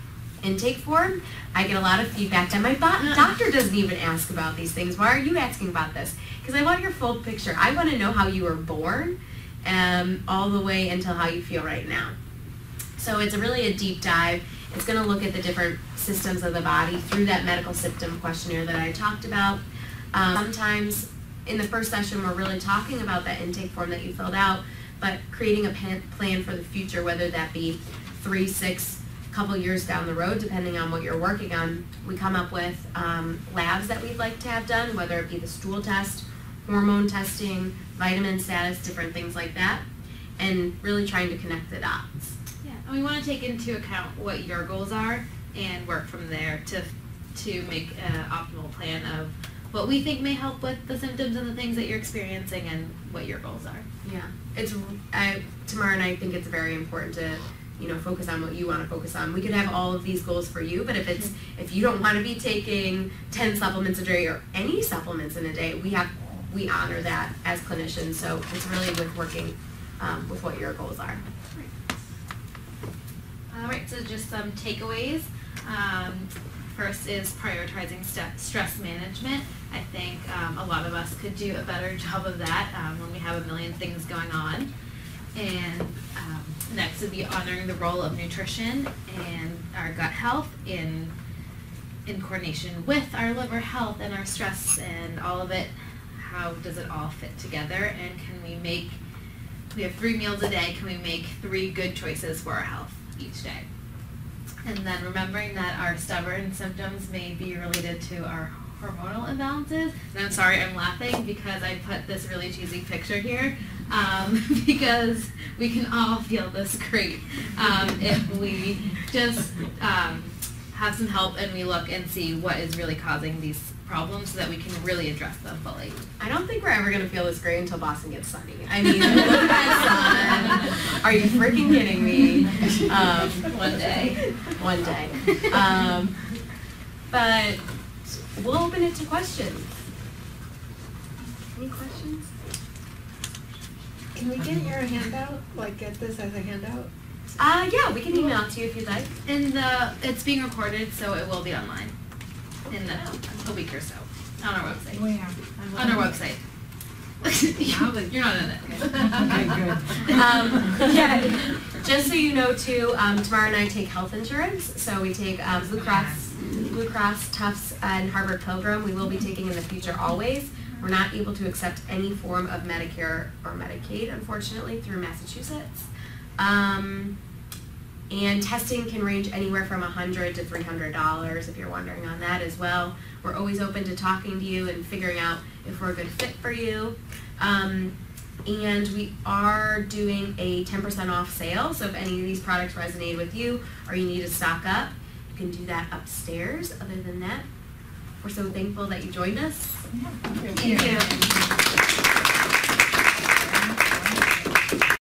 intake form. I get a lot of feedback that my doctor doesn't even ask about these things. Why are you asking about this? Because I want your full picture. I want to know how you were born all the way until how you feel right now. So it's really a deep dive. It's going to look at the different systems of the body through that medical symptom questionnaire that I talked about. Sometimes in the first session we're really talking about that intake form that you filled out, but creating a plan for the future, whether that be 3, 6, couple years down the road, depending on what you're working on. We come up with labs that we'd like to have done, whether it be the stool test, hormone testing, vitamin status, different things like that, and really trying to connect the dots. Yeah, and we want to take into account what your goals are and work from there to make an optimal plan of what we think may help with the symptoms and the things that you're experiencing and what your goals are. Yeah, Tamara and I think it's very important to focus on what you want to focus on. We could have all of these goals for you, but if you don't want to be taking 10 supplements a day or any supplements in a day, we honor that as clinicians. So it's really with working with what your goals are. All right, so just some takeaways. First is prioritizing stress management. I think a lot of us could do a better job of that when we have a million things going on. And next would be honoring the role of nutrition and our gut health in coordination with our liver health and our stress and all of it. How does it all fit together? And we have 3 meals a day, can we make 3 good choices for our health each day? And then remembering that our stubborn symptoms may be related to our hormonal imbalances. And I'm sorry I'm laughing because I put this really cheesy picture here because we can all feel this great if we just have some help and we look and see what is really causing these problems so that we can really address them fully. I don't think we're ever going to feel this great until Boston gets sunny. I mean, look at that sun. Are you freaking kidding me? One day. One day. But we'll open it to questions. Any questions? Can we get your handout? Like get this as a handout? Yeah, we can email it to you if you'd like. And it's being recorded, so it will be online in a week or so on our website. Where? On our website. You're not in it. Okay, good. Yeah, just so you know too, Tamara and I take health insurance. So we take Blue Cross, Tufts, and Harvard Pilgrim. We will be taking in the future always. We're not able to accept any form of Medicare or Medicaid, unfortunately, through Massachusetts. And testing can range anywhere from $100 to $300 if you're wondering on that as well. We're always open to talking to you and figuring out if we're a good fit for you. And we are doing a 10% off sale, so if any of these products resonate with you or you need to stock up, you can do that upstairs. Other than that, we're so thankful that you joined us. Thank you.